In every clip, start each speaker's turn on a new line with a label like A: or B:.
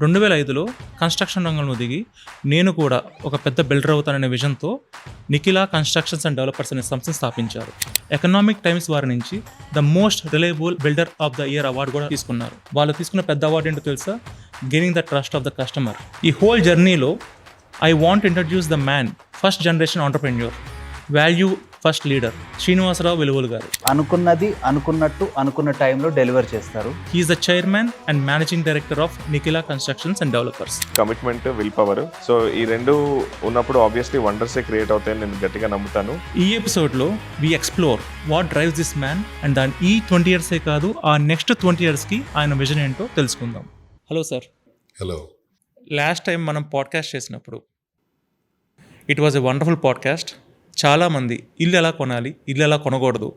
A: 2005లో construction రంగంలో దిగి నేను కూడా ఒక పెద్ద బిల్డర్ అవుతాననే విజన్తో నిఖిలా కన్స్ట్రక్షన్స్ అండ్ డెవలపర్స్ అనే సంస్థను స్థాపించారు. ఎకనామిక్ టైమ్స్ వారి నుంచి the most reliable builder of the year award కూడా తీసుకున్నారు. వాళ్ళు తీసుకున్న పెద్ద అవార్డు ఏంటో తెలుసా? Gaining the trust of the customer. ఈ హోల్ జర్నీలో I want introduce the man, first generation entrepreneur, value first leader, Srinivasarao Veluvalu garu.
B: అనుకున్నది అనుకున్నట్టు అనుకున్న టైంలో డెలివర్ చేస్తారు.
A: He is the chairman and managing director of Nikhila constructions and developers.
C: Commitment, will power, so ఈ రెండు ఉన్నప్పుడు ఆబ్వియస్లీ వండర్సే క్రియేట్ అవుతాయని నేను గట్టిగా నమ్ముతాను.
A: ఈ ఎపిసోడ్లో we explore what drives this man and దాని ఈ 20 ఇయర్సే కాదు, ఆ నెక్స్ట్ 20 ఇయర్స్కి ఆయన విజన్ ఏంటో తెలుసుకుందాం. Hello sir.
D: Hello.
A: Last time మనం పాడ్కాస్ట్ చేసినప్పుడు it was a wonderful podcast. చాలామంది ఇల్లు ఎలా కొనాలి, ఇల్లు ఎలా కొనకూడదు,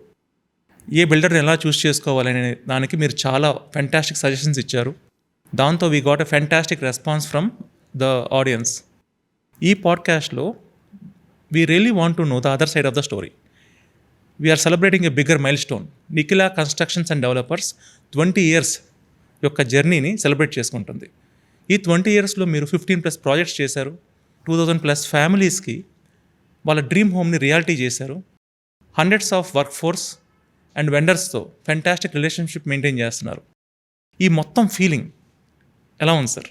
A: ఏ బిల్డర్ని ఎలా చూస్ చేసుకోవాలనే దానికి మీరు చాలా ఫ్యాంటాస్టిక్ సజెషన్స్ ఇచ్చారు. దాంతో we got a fantastic response from the audience. ఈ పాడ్కాస్ట్లో we really want to know the other side of the story. We are celebrating a bigger milestone. Nikhila constructions and developers 20 years యొక్క జర్నీని celebrate చేసుకుంటుంది. ఈ 20 ఇయర్స్లో మీరు 15+ ప్రాజెక్ట్స్ చేశారు, 2000+ ఫ్యామిలీస్కి వాళ్ళ డ్రీమ్ హోమ్ని రియాలిటీ చేశారు, hundreds of work force and వెండర్స్తో ఫ్యాంటాస్టిక్ రిలేషన్షిప్ మెయింటైన్ చేస్తున్నారు. ఈ మొత్తం ఫీలింగ్ ఎలా ఉంది సార్?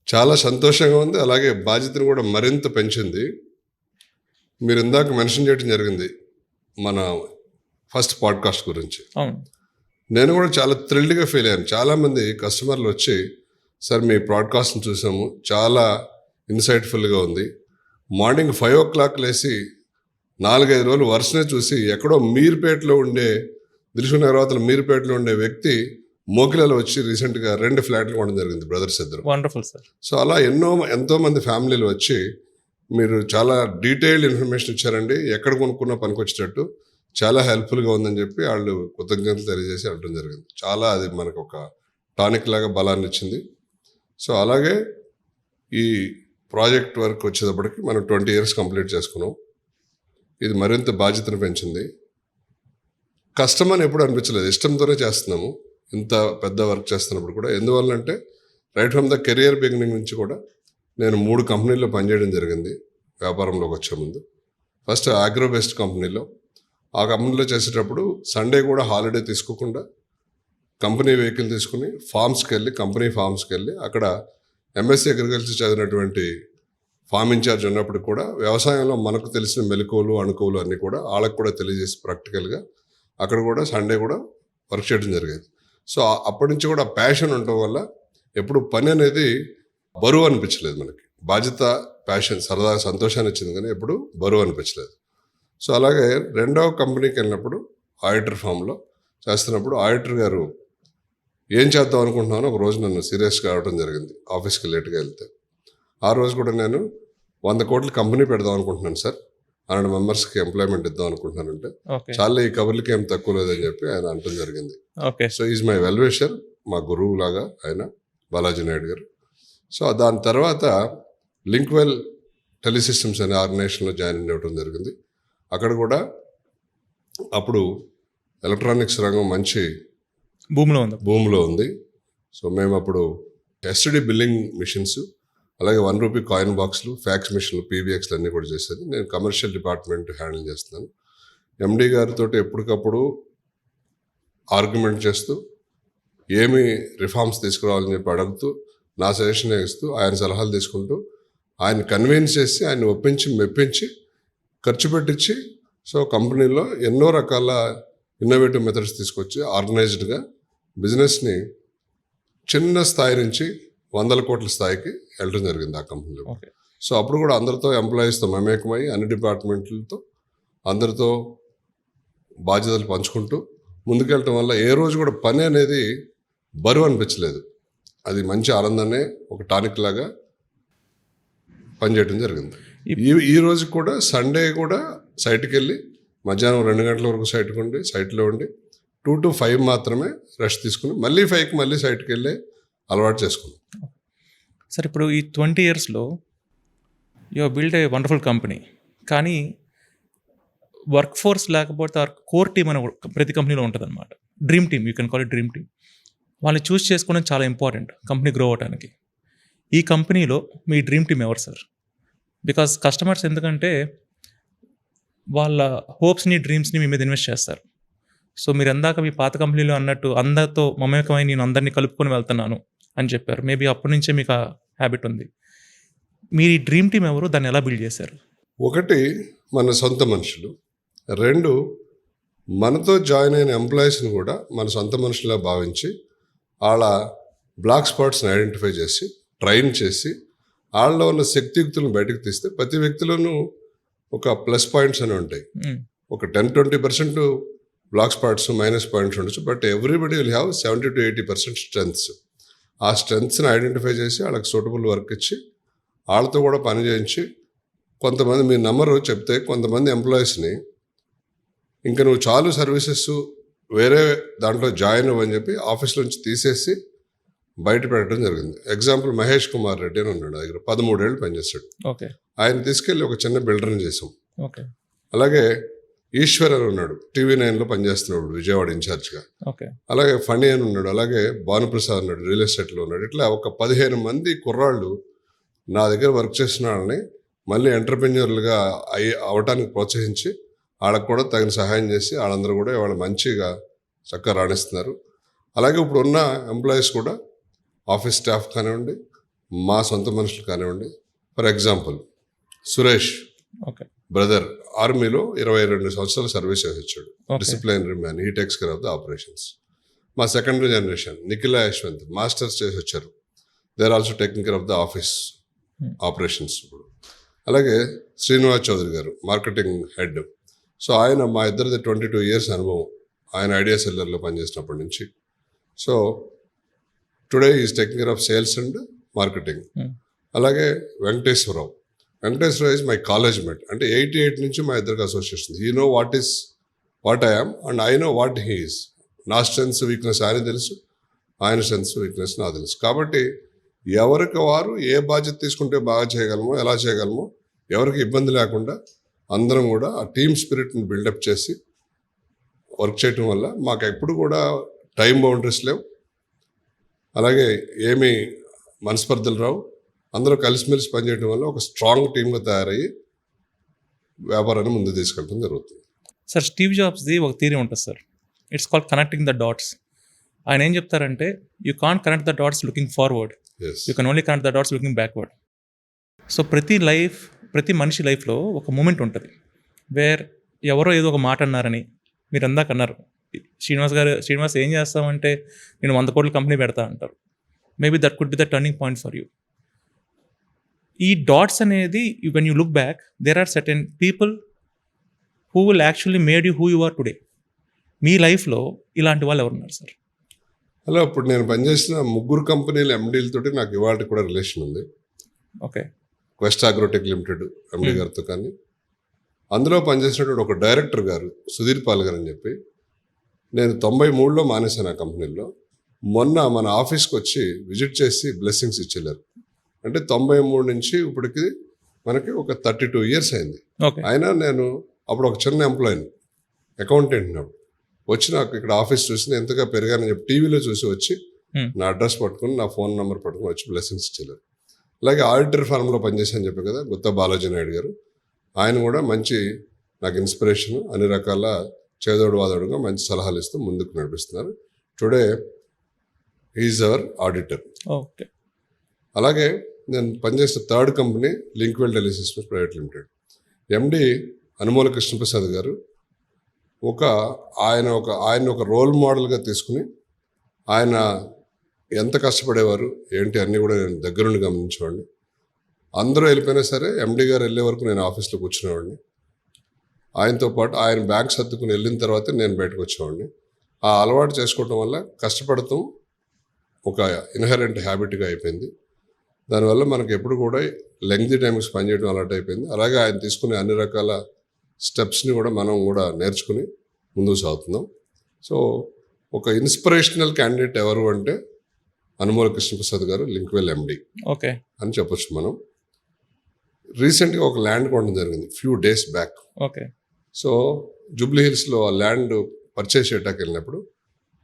D: చాలా సంతోషంగా ఉంది, అలాగే బాధ్యతను కూడా మరింత పెంచింది. మీరు ఇందాక మెన్షన్ చేయడం జరిగింది మన ఫస్ట్ పాడ్కాస్ట్ గురించి.
A: అవును,
D: నేను కూడా చాలా థ్రిల్డ్గా ఫీల్ అయ్యాను. చాలామంది కస్టమర్లు వచ్చి, సార్ మీ పాడ్కాస్ట్ని చూసాము, చాలా ఇన్సైట్ఫుల్గా ఉంది, మార్నింగ్ 5 o'clock లేసి 4-5 రోజులు వరుసనే చూసి ఎక్కడో మీర్పేటలో ఉండే, దిల్సుఖ్నగర్ తర్వాత మీర్పేటలో ఉండే వ్యక్తి మోకిలలో వచ్చి రీసెంట్గా 2 ఫ్లాట్లు కొనడం జరిగింది, బ్రదర్స్ ఇద్దరు.
A: Wonderful sir.
D: సో అలా ఎంతోమంది ఫ్యామిలీలు వచ్చి మీరు చాలా డీటెయిల్డ్ ఇన్ఫర్మేషన్ ఇచ్చారండి, ఎక్కడ కొనుక్కున్నా పనికొచ్చేటట్టు చాలా హెల్ప్ఫుల్గా ఉందని చెప్పి వాళ్ళు కృతజ్ఞతలు తెలియజేసి వెళ్ళడం జరిగింది. చాలా అది మనకు ఒక టానిక్ లాగా బలాన్ని ఇచ్చింది. సో అలాగే ఈ ప్రాజెక్ట్ వర్క్ వచ్చేటప్పటికి మనం 20 ఇయర్స్ కంప్లీట్ చేసుకున్నాం. ఇది మరింత బాధ్యతను పెంచింది. కష్టమని ఎప్పుడు అనిపించలేదు, ఇష్టంతోనే చేస్తున్నాము ఇంత పెద్ద వర్క్ చేస్తున్నప్పుడు కూడా. ఎందువల్లంటే right from the career beginning నుంచి కూడా నేను 3 కంపెనీల్లో పనిచేయడం జరిగింది వ్యాపారంలోకి వచ్చే ముందు. ఫస్ట్ ఆగ్రో బేస్డ్ కంపెనీలో, ఆ కంపెనీలో చేసేటప్పుడు సండే కూడా హాలిడే తీసుకోకుండా కంపెనీ వెహికల్ తీసుకుని కంపెనీ ఫార్మ్స్కి వెళ్ళి అక్కడ ఎంఎస్సీ అగ్రికల్చర్ చదివినటువంటి ఫార్మ్ ఇన్ఛార్జ్ ఉన్నప్పుడు కూడా వ్యవసాయంలో మనకు తెలిసిన మెలకువలు అణుకువలు అన్నీ కూడా వాళ్ళకు కూడా తెలియజేసి ప్రాక్టికల్గా అక్కడ కూడా సండే కూడా వర్క్ చేయడం జరిగేది. సో అప్పటి నుంచి కూడా ప్యాషన్ ఉండటం వల్ల ఎప్పుడు పని అనేది బరువు అనిపించలేదు మనకి. బాధ్యత, ప్యాషన్, సరదా, సంతోషాన్ని ఇచ్చింది, కానీ ఎప్పుడు బరువు అనిపించలేదు. సో అలాగే 2వ కంపెనీకి వెళ్ళినప్పుడు ఆడిటర్ ఫామ్లో చేస్తున్నప్పుడు ఆడిటర్ గారు ఏం చేద్దాం అనుకుంటున్నాను ఒక రోజు నన్ను సీరియస్గా అవడం జరిగింది. ఆఫీస్కి లేట్గా వెళ్తే ఆ రోజు కూడా నేను 100 కోట్ల కంపెనీ పెడదాం అనుకుంటున్నాను సార్, 100 మెంబర్స్కి ఎంప్లాయ్మెంట్ ఇద్దాం అనుకుంటున్నానంటే చాలా ఈ కబుర్లకి ఏం తక్కువ లేదని చెప్పి ఆయన అనడం జరిగింది. So is my well wisher, మా గురువు లాగా ఆయన, బాలాజీ నాయుడు గారు. సో దాని తర్వాత లింక్వెల్ టెలిసిస్టమ్స్ అనే ఆర్గనైజేషన్లో జాయిన్ అవ్వడం జరిగింది. అక్కడ కూడా అప్పుడు ఎలక్ట్రానిక్స్ రంగం మంచి భూమిలో ఉంది. సో మేము అప్పుడు ఎస్టీడీ బిల్లింగ్ మిషన్స్, అలాగే 1 రూపీ కాయిన్ బాక్స్లు, ఫ్యాక్స్ మిషన్లు, పీబీఎక్స్లు అన్నీ కూడా చేసేది. నేను కమర్షియల్ డిపార్ట్మెంట్ హ్యాండిల్ చేస్తున్నాను. ఎండీ గారితో ఎప్పటికప్పుడు ఆర్గ్యుమెంట్ చేస్తూ ఏమి రిఫార్మ్స్ తీసుకురావాలని చెప్పి అడుగుతూ, నా సజెషన్ ఇస్తూ, ఆయన సలహాలు తీసుకుంటూ, ఆయన కన్విన్స్ చేసి, ఆయన ఒప్పించి మెప్పించి ఖర్చు పెట్టించి, సో కంపెనీలో ఎన్నో రకాల ఇన్నోవేటివ్ మెథడ్స్ తీసుకొచ్చి ఆర్గనైజ్డ్గా బిజినెస్ని చిన్న స్థాయి నుంచి 100 కోట్ల స్థాయికి వెళ్ళడం జరిగింది ఆ కంపెనీలో. సో అప్పుడు కూడా అందరితో ఎంప్లాయీస్తో మమేకమై అన్ని డిపార్ట్మెంట్లతో అందరితో బాధ్యతలు పంచుకుంటూ ముందుకెళ్ళటం వల్ల ఏ రోజు కూడా పని అనేది బరువు అనిపించలేదు. అది మంచి ఆనందాన్ని ఒక టానిక్ లాగా పనిచేయడం జరిగింది. ఈ రోజు కూడా సండే కూడా సైట్కి వెళ్ళి మధ్యాహ్నం 2 గంటల వరకు సైట్లో ఉండి 2 to 5 మాత్రమే రెస్ట్ తీసుకుని మళ్ళీ 5కి మళ్ళీ సైట్కి వెళ్ళి అలవాటు చేసుకున్నాం.
A: సార్, ఇప్పుడు ఈ 20 ఇయర్స్లో you build a wonderful company, కానీ వర్క్ ఫోర్స్ లేకపోతే కోర్ టీమ్ అని ప్రతి కంపెనీలో ఉంటుంది అనమాట. Dream team, you can call it dream team. వాళ్ళని చూస్ చేసుకోవడం చాలా ఇంపార్టెంట్ కంపెనీ గ్రో అవడానికి. ఈ కంపెనీలో మీ డ్రీమ్ టీమ్ ఎవరు సార్? బికాస్ కస్టమర్స్ ఎందుకంటే వాళ్ళ హోప్స్ని, డ్రీమ్స్ని మీ మీద ఇన్వెస్ట్ చేస్తారు. సో మీరు ఎందాక మీ పాత కంపెనీలో అన్నట్టు అందరితో మమేకమై నేను అందరినీ కలుపుకొని వెళ్తున్నాను అని చెప్పారు. మేబీ అప్పటి నుంచే మీకు ఆ హ్యాబిట్ ఉంది. మీరు ఈ డ్రీమ్ టీమ్ ఎవరు? దాన్ని ఎలా బిల్డ్ చేశారు?
D: ఒకటి, మన సొంత మనుషులు. 2, మనతో జాయిన్ అయిన ఎంప్లాయీస్ని కూడా మన సొంత మనుషులా భావించి వాళ్ళ బ్లాక్ స్పాట్స్ని ఐడెంటిఫై చేసి ట్రైన్ చేసి వాళ్ళలో ఉన్న శక్తియుక్తులను బయటకు తీస్తే ప్రతి వ్యక్తిలోనూ ఒక ప్లస్ పాయింట్స్ అని ఉంటాయి. ఒక 10-20% బ్లాక్ స్పాట్స్, మైనస్ పాయింట్స్ ఉండొచ్చు. But everybody will have 70-80% strengths. ఆ స్ట్రెంగ్త్స్ని ఐడెంటిఫై చేసి వాళ్ళకి సూటబుల్ వర్క్ ఇచ్చి వాళ్ళతో కూడా పని చేయించి, కొంతమంది మీ నెంబరు చెప్తే కొంతమంది ఎంప్లాయీస్ని ఇంకా నువ్వు చాలు సర్వీసెస్ వేరే దాంట్లో జాయిన్ అవ్వని చెప్పి ఆఫీస్ నుంచి తీసేసి బయట పెట్టడం జరిగింది. ఎగ్జాంపుల్ మహేష్ కుమార్ రెడ్డి అని ఉన్నాడు, దగ్గర 13 ఏళ్ళు పనిచేస్తాడు.
A: ఓకే.
D: ఆయన తీసుకెళ్ళి ఒక చిన్న బిల్డర్ని చేసాం.
A: ఓకే.
D: అలాగే ఈశ్వర్ అని ఉన్నాడు, TV9లో పనిచేస్తున్నాడు విజయవాడ ఇన్ఛార్జ్గా.
A: ఓకే.
D: అలాగే ఫణి అని ఉన్నాడు. అలాగే భానుప్రసాద్ ఉన్నాడు, రియల్ ఎస్టేట్లో ఉన్నాడు. ఇట్లా ఒక 15 మంది కుర్రాళ్ళు నా దగ్గర వర్క్ చేసిన వాళ్ళని మళ్ళీ ఎంటర్ప్రెన్యూర్లుగా అవటానికి ప్రోత్సహించి వాళ్ళకు కూడా తగిన సహాయం చేసి వాళ్ళందరూ కూడా వాళ్ళు మంచిగా చక్కగా రాణిస్తున్నారు. అలాగే ఇప్పుడు ఉన్న ఎంప్లాయీస్ కూడా ఆఫీస్ స్టాఫ్ కానివ్వండి, మా సొంత మనుషులు కానివ్వండి. For example Suresh
A: okay.
D: Brother ఆర్మీలో 22 సంవత్సరాలు సర్వీస్ చేసి వచ్చాడు.
A: Okay.
D: Disciplinary man, he takes care of the operations. మా secondary generation Nikhila Yashwant masters చేసి వచ్చారు. They are also taking care of the office operations ఇప్పుడు. అలాగే శ్రీనివాస్ చౌదరి గారు మార్కెటింగ్ హెడ్. సో ఆయన మా ఇద్దరిది 22 years అనుభవం, ఆయన ఐడియా సెల్లర్లో పనిచేసినప్పటి నుంచి. So today is taking care of sales and marketing. అలాగే Venkateswararao is my college mate. అంటే 88 నుంచి మా ఇద్దరికి association. He know what I am and I know what he is. నా స్ట్రెంగ్స్ వీక్నెస్ ఆయన తెలుసు, ఆయన స్ట్రెంగ్స్ వీక్నెస్ నాకు తెలుసు. కాబట్టి ఎవరికి వారు ఏ బాధ్యత తీసుకుంటే బాగా చేయగలమో, ఎలా చేయగలమో, ఎవరికి ఇబ్బంది లేకుండా అందరం కూడా ఆ టీమ్ స్పిరిట్ని బిల్డప్ చేసి వర్క్ చేయటం వల్ల మాకు ఎప్పుడు కూడా టైం బౌండరీస్ లేవు. అలాగే ఏమీ మనస్పర్ధలు రావు. అందరూ కలిసిమెలిసి పనిచేయడం వల్ల ఒక స్ట్రాంగ్ టీమ్గా తయారయ్యి వ్యాపారాన్ని ముందు తీసుకెళ్ళడం జరుగుతుంది.
A: సార్ స్టీవ్ జాబ్స్ది ఒక థియరీ ఉంటుంది sir, it's called connecting the dots. ఆయన ఏం చెప్తారంటే you can't connect the dots looking forward,
D: Yes.
A: You can only connect the dots looking backward. So ప్రతి మనిషి లైఫ్లో ఒక మూమెంట్ ఉంటుంది వేర్ ఎవరో ఏదో ఒక మాట అన్నారని, మీరు అందాక అన్నారు శ్రీనివాస్ ఏం చేస్తామంటే నేను 100 కోట్ల కంపెనీ పెడతా అంటారు. Maybe that could be the turning point for you. ఈ డాట్స్ అనేది when you look back there are certain people who will actually made you who you are today. మీ లైఫ్లో ఇలాంటి వాళ్ళు ఎవరున్నారు సార్?
D: అలా ఇప్పుడు నేను పనిచేసిన 3 కంపెనీల ఎండీలతోటి నాకు ఇవాళ కూడా రిలేషన్ ఉంది.
A: Okay.
D: Quest Agrotech limited MD గారితో, కానీ అందులో పనిచేసినటువంటి ఒక డైరెక్టర్ గారు సుధీర్ పాల్ గారు అని చెప్పి, నేను 93లో మానేశాను ఆ కంపెనీలో. మొన్న మన ఆఫీస్కి వచ్చి విజిట్ చేసి బ్లెస్సింగ్స్ ఇచ్చేళ్ళారు. అంటే 93 నుంచి ఇప్పటికి మనకి ఒక 32 years అయింది.
A: ఓకే.
D: అయినా నేను అప్పుడు ఒక చిన్న ఎంప్లాయీని, అకౌంటెంట్ వచ్చి నాకు ఇక్కడ ఆఫీస్ చూసి ఎంతగా పెరిగానని చెప్పి టీవీలో చూసి వచ్చి నా అడ్రస్ పట్టుకుని నా ఫోన్ నెంబర్ పట్టుకుని వచ్చి బ్లెస్సింగ్స్ ఇచ్చేవారు. అలాగే ఆడిటర్ ఫార్మ్లో పనిచేశాను చెప్పి కదా గుత్తా బాలాజీ నాయుడు గారు, ఆయన కూడా మంచి నాకు ఇన్స్పిరేషన్, అన్ని రకాల చేదోడు వాదోడుగా మంచి సలహాలు ఇస్తూ ముందుకు నడిపిస్తున్నారు. Today is our auditor.
A: Okay.
D: అలాగే నేను పనిచేసిన 3rd company Linkwell Telesystems private limited. MD Anumula Krishnaprasad garu ఆయన ఒక రోల్ మోడల్గా తీసుకుని ఆయన ఎంత కష్టపడేవారు ఏంటి అన్నీ కూడా నేను దగ్గరుండి గమనించేవాడిని. అందరూ వెళ్ళిపోయినా సరే ఎండి గారు వెళ్ళే వరకు నేను ఆఫీస్లో కూర్చునేవాడిని. ఆయనతో పాటు ఆయన బ్యాగ్ సర్దుకుని వెళ్ళిన తర్వాత నేను బయటకు వచ్చేవాడిని. ఆ అలవాటు చేసుకోవటం వల్ల కష్టపడటం ఒక ఇన్హెరెంట్ హ్యాబిట్గా అయిపోయింది. దానివల్ల మనకి ఎప్పుడు కూడా లెంగ్తీ టైమ్స్ పనిచేయడం అలవాటు అయిపోయింది. అలాగే ఆయన తీసుకునే అన్ని రకాల స్టెప్స్ని కూడా మనం కూడా నేర్చుకుని ముందుకు సాగుతున్నాం. సో ఒక ఇన్స్పిరేషనల్ క్యాండిడేట్ ఎవరు అంటే అనుమూల కృష్ణప్రసాద్ గారు, లింక్వెల్ ఎండి
A: ఓకే
D: అని చెప్పొచ్చు మనం. రీసెంట్గా ఒక ల్యాండ్ కొనడం జరిగింది few days back.
A: Okay.
D: So Jubilee హిల్స్లో ఆ ల్యాండ్ పర్చేస్ చేయటానికి వెళ్ళినప్పుడు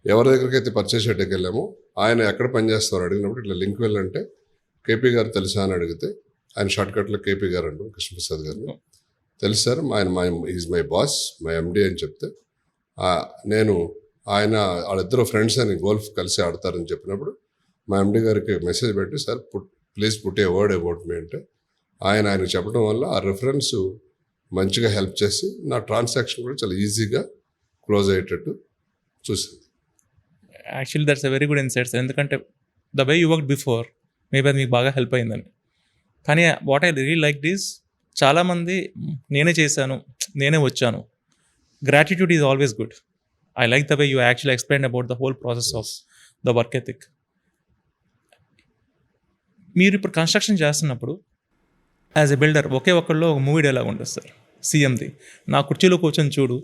D: ఎవరి దగ్గరికి అయితే పర్చేస్ చేయటానికి వెళ్ళామో ఆయన ఎక్కడ పనిచేస్తారో అడిగినప్పుడు ఇట్లా లింక్వెల్ అంటే కేపీ గారు తెలుసా అని అడిగితే ఆయన షార్ట్కట్లో కేపీ గారు అంటాం, కృష్ణప్రసాద్ గారిని. తెలుసు sir, is my boss, my MD అని చెప్తే నేను వాళ్ళిద్దరు ఫ్రెండ్స్ అని గోల్ఫ్ కలిసి ఆడతారని చెప్పినప్పుడు మా ఎండి గారికి మెసేజ్ పెట్టి, sir please put a word about me అంటే ఆయన చెప్పడం వల్ల ఆ రిఫరెన్స్ మంచిగా హెల్ప్ చేసి నా ట్రాన్సాక్షన్ కూడా చాలా ఈజీగా క్లోజ్ అయ్యేటట్టు చూసింది.
A: Actually that's a very good insight sir. ఎందుకంటే the way you work before maybe అది మీకు బాగా హెల్ప్ అయిందని. కానీ what I really like this, చాలామంది నేనే చేశాను, నేనే వచ్చాను. Gratitude is always good. I like the way you actually explain about the whole process of the work ethic. మీరు ఇప్పుడు కన్స్ట్రక్షన్ చేస్తున్నప్పుడు యాజ్ ఎ బిల్డర్ ఒకే ఒక్కళ్ళు ఒక మూవీ డైలాగ్ ఉంటుంది సార్, సీఎంది. నా కుర్చీలో కూర్చొని చూడు,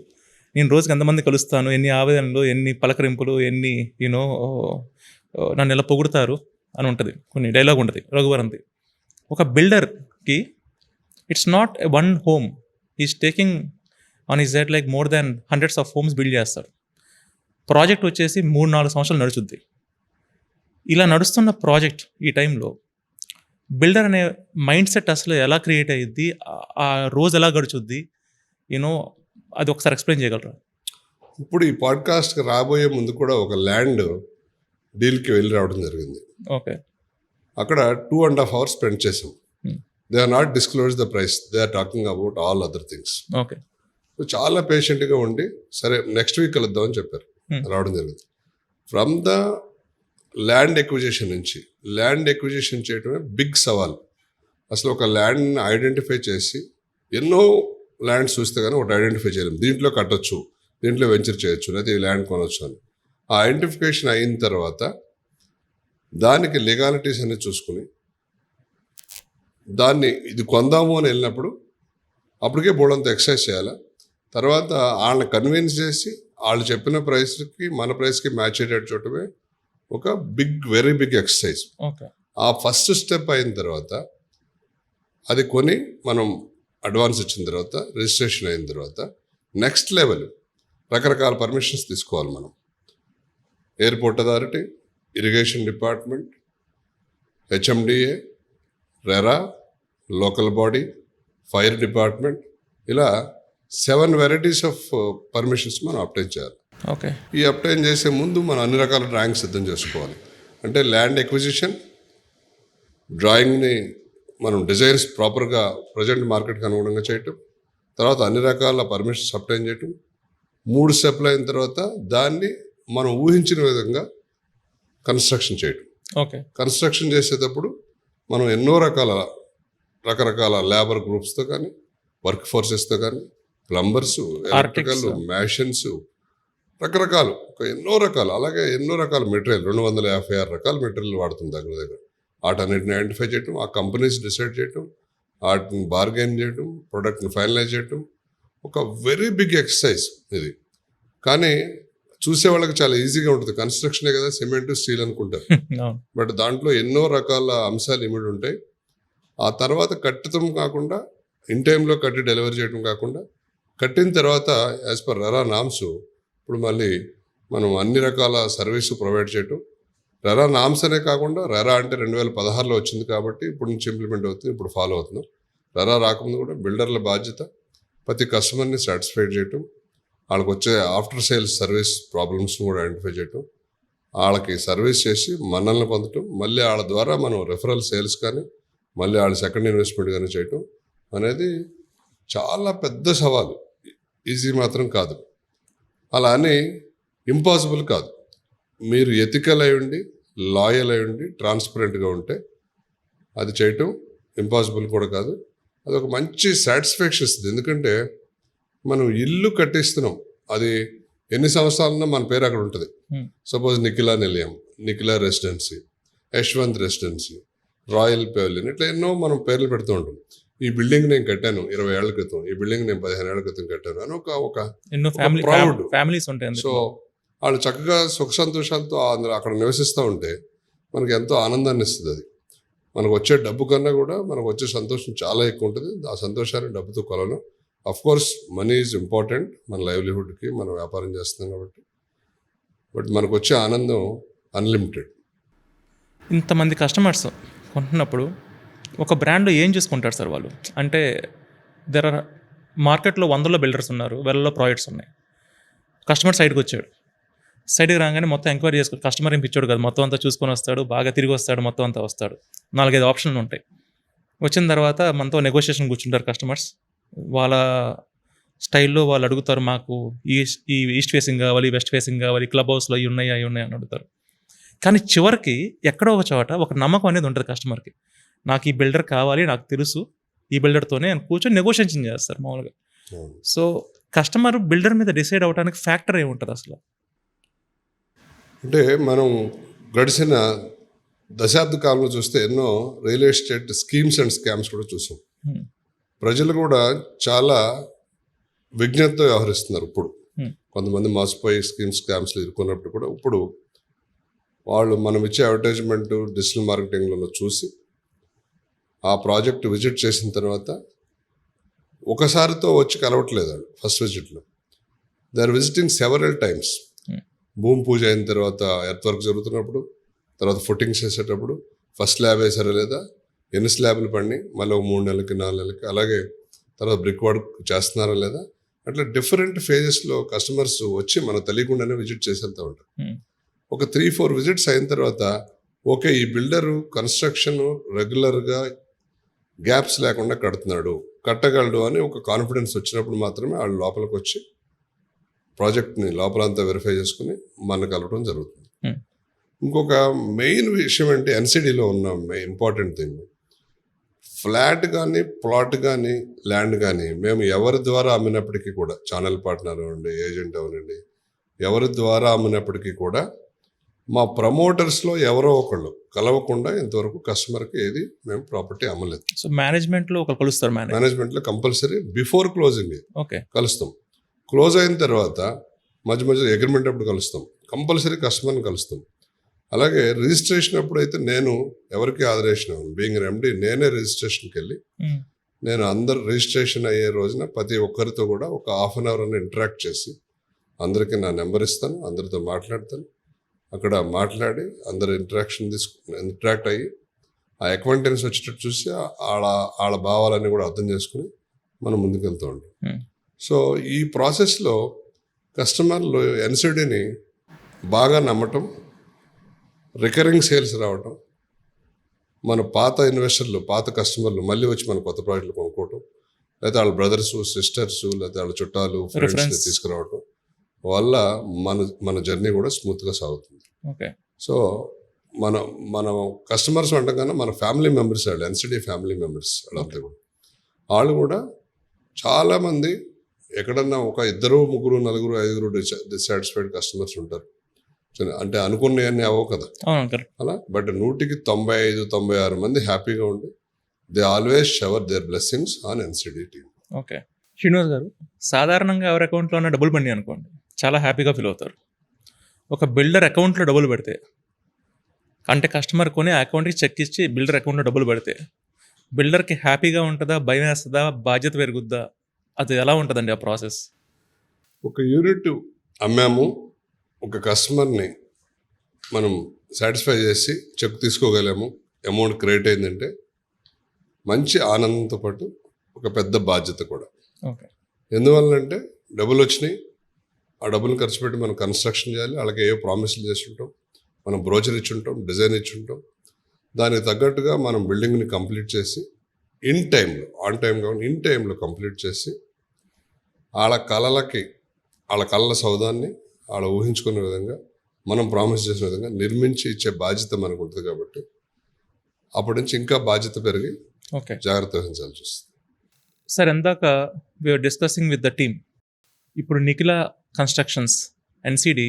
A: నేను రోజుకి ఎంతమంది కలుస్తాను, ఎన్ని ఆవేదనలు, ఎన్ని పలకరింపులు, ఎన్ని నన్ను ఎలా పొగుడతారు అని ఉంటుంది. కొన్ని డైలాగ్ ఉంటుంది రఘువరంది. ఒక బిల్డర్కి it's not a one home, is taking on is that like more than hundreds of homes build చేస్తాడు. ప్రాజెక్ట్ వచ్చేసి 3-4 సంవత్సరాలు నడుచుద్ది. ఇలా నడుస్తున్న ప్రాజెక్ట్ ఈ టైంలో బిల్డర్ అనే మైండ్ సెట్ అసలు ఎలా క్రియేట్ అయ్యిద్ది, ఆ రోజు ఎలా గడుచుద్ది, అది ఒకసారి ఎక్స్ప్లెయిన్ చేయగలరా?
D: ఇప్పుడు ఈ పాడ్కాస్ట్కి రాబోయే ముందు కూడా ఒక ల్యాండ్ డీల్కి వెళ్ళి రావడం జరిగింది.
A: ఓకే.
D: అక్కడ 2.5 hours స్పెండ్ చేసాం. They are not disclose the price, they are talking about all other things.
A: Okay.
D: So చాలా పేషెంట్గా ఉండి సరే నెక్స్ట్ వీక్ కలుద్దామని చెప్పారు, రావడం జరిగింది. ఫ్రమ్ ద ల్యాండ్ ఎక్విజిషన్ నుంచి, ల్యాండ్ ఎక్విజిషన్ చేయడమే బిగ్ సవాల్. అసలు ఒక ల్యాండ్ని ఐడెంటిఫై చేసి, ఎన్నో ల్యాండ్స్ చూస్తే కానీ ఒకటి ఐడెంటిఫై చేయలేము, దీంట్లో కట్టొచ్చు, దీంట్లో వెంచర్ చేయొచ్చు, లేదా ఈ ల్యాండ్ కొనొచ్చు అని. ఆ ఐడెంటిఫికేషన్ అయిన తర్వాత దానికి లీగాలిటీస్ అన్ని చూసుకుని దాన్ని ఇది కొందాము అని వెళ్ళినప్పుడు అప్పటికే బోర్డంత ఎక్సర్సైజ్ చేయాలి. తర్వాత వాళ్ళని కన్విన్స్ చేసి వాళ్ళు చెప్పిన ప్రైస్కి మన ప్రైస్కి మ్యాచ్ అయ్యేటట్టు చూడటమే ఒక వెరీ బిగ్ ఎక్సర్సైజ్.
A: ఓకే.
D: ఆ ఫస్ట్ స్టెప్ అయిన తర్వాత అది కొని మనం అడ్వాన్స్ ఇచ్చిన తర్వాత, రిజిస్ట్రేషన్ అయిన తర్వాత నెక్స్ట్ లెవెల్ రకరకాల పర్మిషన్స్ తీసుకోవాలి మనం. Airport authority, irrigation department, HMDA, RERA, local body, fire department, ఇలా 7 varieties ఆఫ్ పర్మిషన్స్ మనం అప్టైన్ చేయాలి.
A: ఓకే.
D: ఈ అప్టైన్ చేసే ముందు మనం అన్ని రకాల డ్రాయింగ్స్ సిద్ధం చేసుకోవాలి. అంటే ల్యాండ్ ఎక్విజిషన్, డ్రాయింగ్ని మనం డిజైన్స్ ప్రాపర్గా ప్రజెంట్ మార్కెట్కి అనుగుణంగా చేయటం, తర్వాత అన్ని రకాల పర్మిషన్స్ అప్టైన్ చేయటం, 3 స్టెప్లు అయిన తర్వాత దాన్ని మనం ఊహించిన విధంగా కన్స్ట్రక్షన్ చేయటం.
A: ఓకే.
D: కన్స్ట్రక్షన్ చేసేటప్పుడు మనం ఎన్నో రకరకాల లేబర్ గ్రూప్స్తో కానీ, వర్క్ ఫోర్సెస్తో కానీ, ప్లంబర్స్, ఎలక్ట్రికల్, మ్యాషన్స్, రకరకాలు ఎన్నో రకాలు, అలాగే ఎన్నో రకాల మెటీరియల్, 256 రకాల మెటీరియల్ వాడుతుంది దగ్గర. వాటన్నిటిని ఐడెంటిఫై చేయటం, ఆ కంపెనీస్ డిసైడ్ చేయటం, వాటిని బార్గెన్ చేయటం, ప్రొడక్ట్ని ఫైనలైజ్ చేయటం ఒక వెరీ బిగ్ ఎక్సర్సైజ్ ఇది. కానీ చూసే వాళ్ళకి చాలా ఈజీగా ఉంటుంది, కన్స్ట్రక్షనే కదా, సిమెంట్, స్టీల్ అనుకుంటారు. బట్ దాంట్లో ఎన్నో రకాల అంశాలు ఇమిడి ఉంటాయి. ఆ తర్వాత కట్టడం కాకుండా, ఇన్ టైంలో కట్టి డెలివరీ చేయడం కాకుండా, కట్టిన తర్వాత యాజ్ పర్ రెరా నామ్స్ ఇప్పుడు మళ్ళీ మనం అన్ని రకాల సర్వీసు ప్రొవైడ్ చేయటం. రెరా నామ్స్ అనే కాకుండా, రెరా అంటే 2016లో వచ్చింది కాబట్టి ఇప్పుడు నుంచి ఇంప్లిమెంట్ అవుతుంది, ఇప్పుడు ఫాలో అవుతున్నాం. రెరా రాకముందు కూడా బిల్డర్ల బాధ్యత ప్రతి కస్టమర్ని సాటిస్ఫైడ్ చేయటం, వాళ్ళకి వచ్చే ఆఫ్టర్ సేల్స్ సర్వీస్ ప్రాబ్లమ్స్ని కూడా ఐడెంటిఫై చేయటం, వాళ్ళకి సర్వీస్ చేసి మనల్ని పొందటం, మళ్ళీ వాళ్ళ ద్వారా మనం రెఫరల్ సేల్స్ కానీ, మళ్ళీ వాళ్ళ సెకండ్ ఇన్వెస్ట్మెంట్ కానీ చేయటం అనేది చాలా పెద్ద సవాలు. ఈజీ మాత్రం కాదు, అలా అని ఇంపాసిబుల్ కాదు. మీరు ఎథికల్ అయి ఉండి, లాయల్ అయి ఉండి, ట్రాన్స్పరెంట్గా ఉంటే అది చేయటం ఇంపాసిబుల్ కూడా కాదు. అది ఒక మంచి సాటిస్ఫాక్షన్ ఇస్తుంది. ఎందుకంటే మనం ఇల్లు కట్టిస్తున్నాం, అది ఎన్ని సంవత్సరాలన్నా మన పేరు అక్కడ ఉంటుంది. సపోజ్ నిఖిలా నిలయం, Nikhila residency, Yashwant residency, royal pavilion, ఇట్లా ఎన్నో మనం పేర్లు పెడుతూ ఉంటాం. ఈ బిల్డింగ్ నేను కట్టాను 20 ఏళ్ల క్రితం, ఈ బిల్డింగ్ నేను 15 ఏళ్ల క్రితం కట్టాను అని ఒక ప్రౌడ్
A: ఫ్యామిలీస్ ఉంటాయి.
D: సో వాళ్ళు చక్కగా సుఖ సంతోషాలతో అక్కడ నివసిస్తూ ఉంటే మనకి ఎంతో ఆనందాన్ని ఇస్తుంది. అది మనకు వచ్చే డబ్బు కన్నా కూడా మనకు వచ్చే సంతోషం చాలా ఎక్కువ ఉంటుంది. ఆ సంతోషాన్ని డబ్బుతో కొలను. Of course money is important మన లైవ్లీహుడ్కి, మనం వ్యాపారం చేస్తున్నాం కాబట్టి. బట్ మనకు వచ్చే ఆనందం అన్లిమిటెడ్.
A: ఇంతమంది కస్టమర్స్ కొంటున్నప్పుడు ఒక బ్రాండ్లో ఏం చూసుకుంటారు సార్ వాళ్ళు? అంటే దెర్ ఆర్ మార్కెట్లో వందల్లో బిల్డర్స్ ఉన్నారు, వేలలో ప్రాజెక్ట్స్ ఉన్నాయి. కస్టమర్ సైడ్కి వచ్చాడు, సైడ్కి రాగానే మొత్తం ఎంక్వైరీ చేసుకో, కస్టమర్ ఏం పిచ్చోడు కాదు, మొత్తం అంతా చూసుకొని వస్తాడు, బాగా తిరిగి వస్తాడు, మొత్తం అంతా వస్తాడు. 4-5 ఆప్షన్లు ఉంటాయి. వచ్చిన తర్వాత మనతో నెగోషియేషన్ కూర్చుంటారు కస్టమర్స్. వాళ్ళ స్టైల్లో వాళ్ళు అడుగుతారు, మాకు ఈ ఈస్ట్ ఫేసింగ్ కావాలి, వెస్ట్ ఫేసింగ్ కావాలి, క్లబ్ హౌస్లో అవి ఉన్నాయి అని అడుగుతారు. కానీ చివరికి ఎక్కడో ఒక చోట ఒక నమ్మకం అనేది ఉంటుంది కస్టమర్కి. నాకు ఈ బిల్డర్ కావాలి, నాకు తెలుసు, ఈ బిల్డర్తోనే అని కూర్చొని నెగోషియేషన్ చేస్తారు మామూలుగా. సో కస్టమర్ బిల్డర్ మీద డిసైడ్ అవ్వడానికి ఫ్యాక్టర్ ఏముంటుంది అసలు?
D: అంటే మనం గడిచిన దశాబ్ద కాలంలో చూస్తే ఎన్నో real estate schemes and scams కూడా చూసాం. ప్రజలు కూడా చాలా విజ్ఞతతో వ్యవహరిస్తున్నారు. ఇప్పుడు కొంతమంది మోసపోయి స్కామ్స్లో ఇరుక్కున్నప్పుడు కూడా ఇప్పుడు వాళ్ళు మనం ఇచ్చే అడ్వర్టైజ్మెంట్ డిజిటల్ మార్కెటింగ్లో చూసి ఆ ప్రాజెక్ట్ విజిట్ చేసిన తర్వాత ఒకసారితో వచ్చి కలవట్లేదు వాళ్ళు. ఫస్ట్ విజిట్లో they are visiting several times. భూమి పూజ అయిన తర్వాత ఎర్త్ వర్క్ జరుగుతున్నప్పుడు, తర్వాత ఫుటింగ్స్ చేసేటప్పుడు ఫస్ట్ స్లాబ్ వేసారా లేదా, ఎన్ని స్లాబ్లు పడి, మళ్ళీ 3 నెలలకి 4 నెలలకి, అలాగే తర్వాత బ్రిక్ వర్క్ చేస్తున్నారా లేదా, అట్లా డిఫరెంట్ ఫేజెస్లో కస్టమర్స్ వచ్చి మనకు తెలియకుండానే విజిట్ చేసి వెళ్తూ ఉంటారు. ఒక 3-4 విజిట్స్ అయిన తర్వాత ఓకే, ఈ బిల్డరు కన్స్ట్రక్షన్ రెగ్యులర్గా గ్యాప్స్ లేకుండా కడుతున్నాడు, కట్టగలడు అని ఒక కాన్ఫిడెన్స్ వచ్చినప్పుడు మాత్రమే వాళ్ళు లోపలికి వచ్చి ప్రాజెక్ట్ని లోపలంతా వెరిఫై చేసుకుని మన కలవడం జరుగుతుంది. ఇంకొక మెయిన్ విషయం అంటే ఎన్సిడిలో ఉన్న ఇంపార్టెంట్ థింగ్, ఫ్లాట్ కానీ ప్లాట్ కానీ ల్యాండ్ కానీ మేము ఎవరి ద్వారా అమ్మినప్పటికీ కూడా, ఛానల్ పార్ట్నర్ అవ్వండి, ఏజెంట్ అవ్వనండి, ఎవరి ద్వారా అమ్మినప్పటికీ కూడా మా ప్రమోటర్స్లో ఎవరో ఒకళ్ళు కలవకుండా ఇంతవరకు కస్టమర్కి ఏది మేము ప్రాపర్టీ అమ్మలేదు.
A: సో మేనేజ్మెంట్లో ఒకరు కలుస్తారు,
D: మేనేజ్మెంట్లో కంపల్సరీ బిఫోర్ క్లోజింగ్
A: ఓకే
D: కలుస్తాం. క్లోజ్ అయిన తర్వాత మధ్య మధ్య అగ్రిమెంట్ అప్పుడు కలుస్తాం, కంపల్సరీ కస్టమర్ని కలుస్తాం. అలాగే రిజిస్ట్రేషన్ అప్పుడు అయితే నేను ఎవరికి ఆదరేషన్ బీయింగ్ ఎండి నేనే రిజిస్ట్రేషన్కి వెళ్ళి నేను అందరు రిజిస్ట్రేషన్ అయ్యే రోజున ప్రతి ఒక్కరితో కూడా ఒక ½ అన్ అవర్ అని ఇంటరాక్ట్ చేసి అందరికీ నా నెంబర్ ఇస్తాను, అందరితో మాట్లాడతాను. అక్కడ మాట్లాడి అందరు ఇంటరాక్ట్ అయ్యి ఆ అక్వైంటెన్స్ వచ్చేటట్టు చూసి వాళ్ళ భావాలన్నీ కూడా అర్థం చేసుకుని మనం ముందుకు వెళ్తూ ఉంటాం. సో ఈ ప్రాసెస్లో కస్టమర్లు ఎన్సిడిని బాగా నమ్మటం, రికరింగ్ సేల్స్ రావటం, మన పాత ఇన్వెస్టర్లు, పాత కస్టమర్లు మళ్ళీ వచ్చి మన కొత్త ప్రాజెక్టులు కొనుక్కోవటం, లేదా వాళ్ళ బ్రదర్స్, సిస్టర్స్, లేదా వాళ్ళ చుట్టాలు, ఫ్రెండ్స్ తీసుకురావటం వల్ల మన జర్నీ కూడా స్మూత్గా సాగుతుంది.
A: ఓకే.
D: సో మన కస్టమర్స్ అంటగానే మన ఫ్యామిలీ మెంబర్స్, వాళ్ళు ఎన్సిడి ఫ్యామిలీ మెంబర్స్ వాళ్ళంతా కూడా, వాళ్ళు కూడా చాలామంది ఎక్కడన్నా ఒక 2, 3, 4, 5 డిసాటిస్ఫైడ్ కస్టమర్స్ ఉంటారు. అంటే అనుకున్నవన్నీ అవ్వవు కదా అలా. బట్ 100కి 95-96 మంది హ్యాపీగా ఉండి they always shower there blessings on NCD team.
A: Okay. Srinivas గారు, సాధారణంగా ఎవరి అకౌంట్లోనే డబ్బులు పడి అనుకోండి, చాలా హ్యాపీగా ఫీల్ అవుతారు. ఒక బిల్డర్ అకౌంట్లో డబ్బులు పెడితే, అంటే కస్టమర్ కొని ఆ అకౌంట్కి చెక్ ఇచ్చి బిల్డర్ అకౌంట్లో డబ్బులు పెడితే బిల్డర్కి హ్యాపీగా ఉంటుందా, భయం వేస్తుందా, బాధ్యత పెరుగుద్దా, అది ఎలా ఉంటుందండి ఆ ప్రాసెస్?
D: ఒక యూనిట్ అమ్మాము, ఒక కస్టమర్ని మనం సాటిస్ఫై చేసి చెక్ తీసుకోగలేము, అమౌంట్ క్రియేట్ అయిందంటే మంచి ఆనందంతో పాటు ఒక పెద్ద బాధ్యత కూడా.
A: ఓకే.
D: ఎందువల్లంటే డబ్బులు వచ్చినాయి, ఆ డబ్బులు ఖర్చు పెట్టి మనం కన్స్ట్రక్షన్ చేయాలి, వాళ్ళకి ఏవో ప్రామిస్లు చేసి ఉంటాం, మనం బ్రోచర్ ఇచ్చి ఉంటాం, డిజైన్ ఇచ్చి ఉంటాం, దానికి తగ్గట్టుగా మనం బిల్డింగ్ని కంప్లీట్ చేసి ఇన్ టైంలో, ఆన్ టైం కాకుండా ఇన్ టైంలో కంప్లీట్ చేసి వాళ్ళ కళల సౌదాన్ని వాళ్ళ ఊహించుకునే విధంగా, మనం ప్రామిస్ చేసిన విధంగా నిర్మించి ఇచ్చే బాధ్యత మనకు ఉంటుంది. కాబట్టి అప్పటి నుంచి ఇంకా బాధ్యత పెరిగి
A: ఓకే
D: జాగ్రత్త వహించాల్సి వస్తుంది.
A: సార్, ఎందాక we are discussing with the team. ఇప్పుడు Nikhila constructions NCD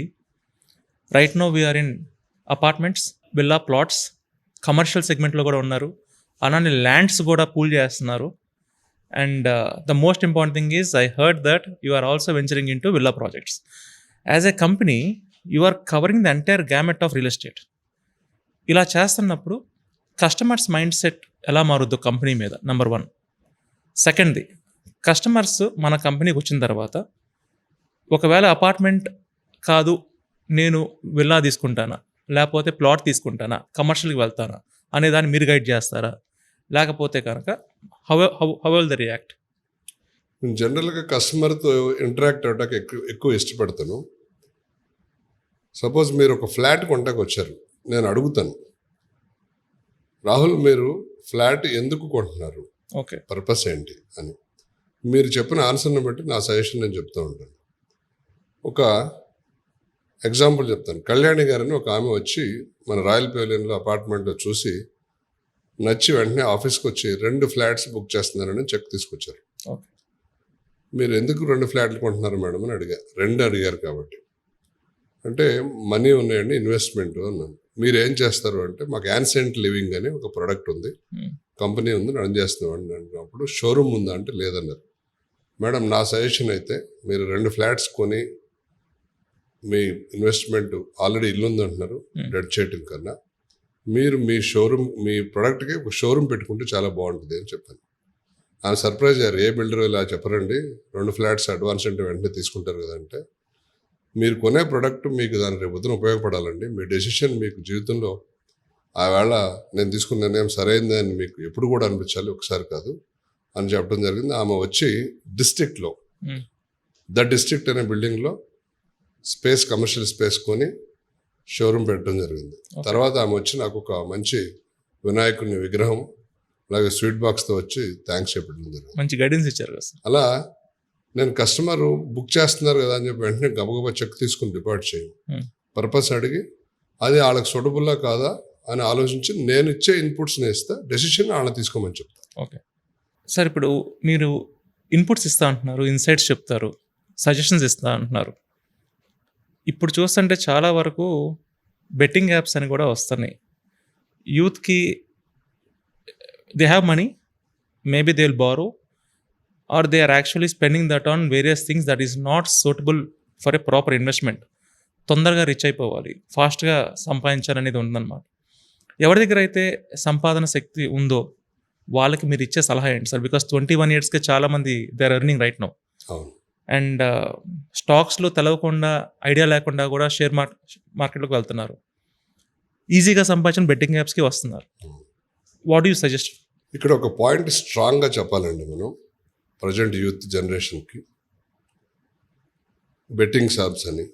A: right now we are in apartments, villa plots, commercial సెగ్మెంట్లో కూడా ఉన్నారు, అలానే ల్యాండ్స్ కూడా పూల్ చేస్తున్నారు. And the most important thing is I heard that you are also venturing into villa projects. As a company you are covering the entire gamut of real estate. ఇలా చేస్తున్నప్పుడు customers mind set ఎలా మారుద్దు company మీద, number 1. సెకండ్ది, customers మన కంపెనీకి వచ్చిన తర్వాత ఒకవేళ అపార్ట్మెంట్ కాదు నేను విల్లా తీసుకుంటానా, లేకపోతే ప్లాట్ తీసుకుంటానా, కమర్షియల్కి వెళ్తానా, అనే దాన్ని మీరు గైడ్ చేస్తారా, లేకపోతే కనుక how how will the react?
D: నేను జనరల్గా కస్టమర్తో ఇంటరాక్ట్ అవ్వడానికి ఎక్కువ ఇష్టపడతాను. సపోజ్ మీరు ఒక ఫ్లాట్ కొంటాకు వచ్చారు, నేను అడుగుతాను, రాహుల్ మీరు ఫ్లాట్ ఎందుకు కొంటున్నారు,
A: ఓకే,
D: పర్పస్ ఏంటి అని. మీరు చెప్పిన ఆన్సర్ని బట్టి నా సజెషన్ నేను చెప్తూ ఉంటాను. ఒక ఎగ్జాంపుల్ చెప్తాను. కళ్యాణి గారని ఒక ఆమె వచ్చి మన రాయల్ పెవిలియన్లో అపార్ట్మెంట్లో చూసి నచ్చి వెంటనే ఆఫీస్కి వచ్చి 2 ఫ్లాట్స్ బుక్ చేస్తున్నారని చెక్ తీసుకొచ్చారు.
A: ఓకే,
D: మీరు ఎందుకు 2 ఫ్లాట్లు కొంటున్నారు మేడం అని అడిగారు కాబట్టి. అంటే మనీ ఉన్నాయండి, ఇన్వెస్ట్మెంట్ అన్నాను. మీరు ఏం చేస్తారు అంటే మాకు యాన్సెంట్ లివింగ్ అని ఒక ప్రోడక్ట్ ఉంది, కంపెనీ ఉంది, రన్ చేస్తున్నాం అన్నప్పుడు షోరూమ్ ఉందా అంటే లేదన్నారు. మేడం నా సజెషన్ అయితే మీరు 2 ఫ్లాట్స్ కొని మీ ఇన్వెస్ట్మెంట్ ఆల్రెడీ ఇల్లు ఉంది అంటున్నారు, డెడ్ చేయటం కన్నా మీరు మీ షోరూమ్ మీ ప్రోడక్ట్కి ఒక షోరూమ్ పెట్టుకుంటే చాలా బాగుంటుంది అని చెప్పాను. ఆమె సర్ప్రైజ్ అయ్యారు. ఏ బిల్డర్ ఇలా చెప్పరండి, 2 ఫ్లాట్స్ అడ్వాన్స్ అంటే వెంటనే తీసుకుంటారు కదంటే, మీరు కొనే ప్రోడక్ట్ మీకు దాని రేపొద్దున ఉపయోగపడాలండి. మీ డెసిషన్ మీకు జీవితంలో ఆవేళ నేను తీసుకున్న నిర్ణయం సరైందని మీకు ఎప్పుడు కూడా అనిపించాలి, ఒకసారి కాదు అని చెప్పడం జరిగింది. ఆమె వచ్చి డిస్ట్రిక్ట్లో ద డిస్ట్రిక్ట్ అనే బిల్డింగ్లో స్పేస్, కమర్షియల్ స్పేస్ కొని షోరూమ్ పెట్టడం జరిగింది. తర్వాత ఆమె వచ్చి నాకు ఒక మంచి వినాయకుని విగ్రహం అలాగే స్వీట్ బాక్స్తో వచ్చి థ్యాంక్స్ చెప్పడం జరిగింది.
A: మంచి గైడెన్స్ ఇచ్చారు కదా సార్.
D: అలా నేను కస్టమర్ బుక్ చేస్తున్నారు కదా అని చెప్పి వెంటనే గబగబా చెక్ తీసుకుని డిపాజిట్ చేయను. పర్పస్ అడిగి అది వాళ్ళకి సూటబుల్లా కాదా అని ఆలోచించి నేను ఇచ్చే ఇన్పుట్స్ని ఇస్తా, డెసిషన్ వాళ్ళని తీసుకోమని చెప్తాను.
A: ఓకే సార్, ఇప్పుడు మీరు ఇన్పుట్స్ ఇస్తా అంటున్నారు, ఇన్సైట్స్ చెప్తారు, సజెషన్స్ ఇస్తా అంటున్నారు. ఇప్పుడు చూస్తుంటే చాలా వరకు బెట్టింగ్ యాప్స్ అని కూడా వస్తున్నాయి. యూత్కి they have money, maybe they will borrow or they are actually spending that on various things that is not suitable for a proper investment. తొందరగా రిచ్ అయిపోవాలి, ఫాస్ట్గా సంపాదించాలనేది ఉందన్నమాట. ఎవరి దగ్గర అయితే సంపాదన శక్తి ఉందో వాళ్ళకి మీరు ఇచ్చే సలహా ఏంటి సార్? బికాస్ 21 yearsకే చాలామంది they are earning right now.
D: అవును.
A: అండ్ స్టాక్స్లో తెలవకుండా, ఐడియా లేకుండా కూడా షేర్ మార్కెట్లోకి వెళ్తున్నారు. ఈజీగా సంపాదించిన బెట్టింగ్ యాప్స్కి వస్తున్నారు. What you suggest?
D: ఇక్కడ ఒక పాయింట్ స్ట్రాంగ్గా చెప్పాలండి. మనం ప్రజెంట్ యూత్ జనరేషన్కి బెట్టింగ్ షాప్స్ అని,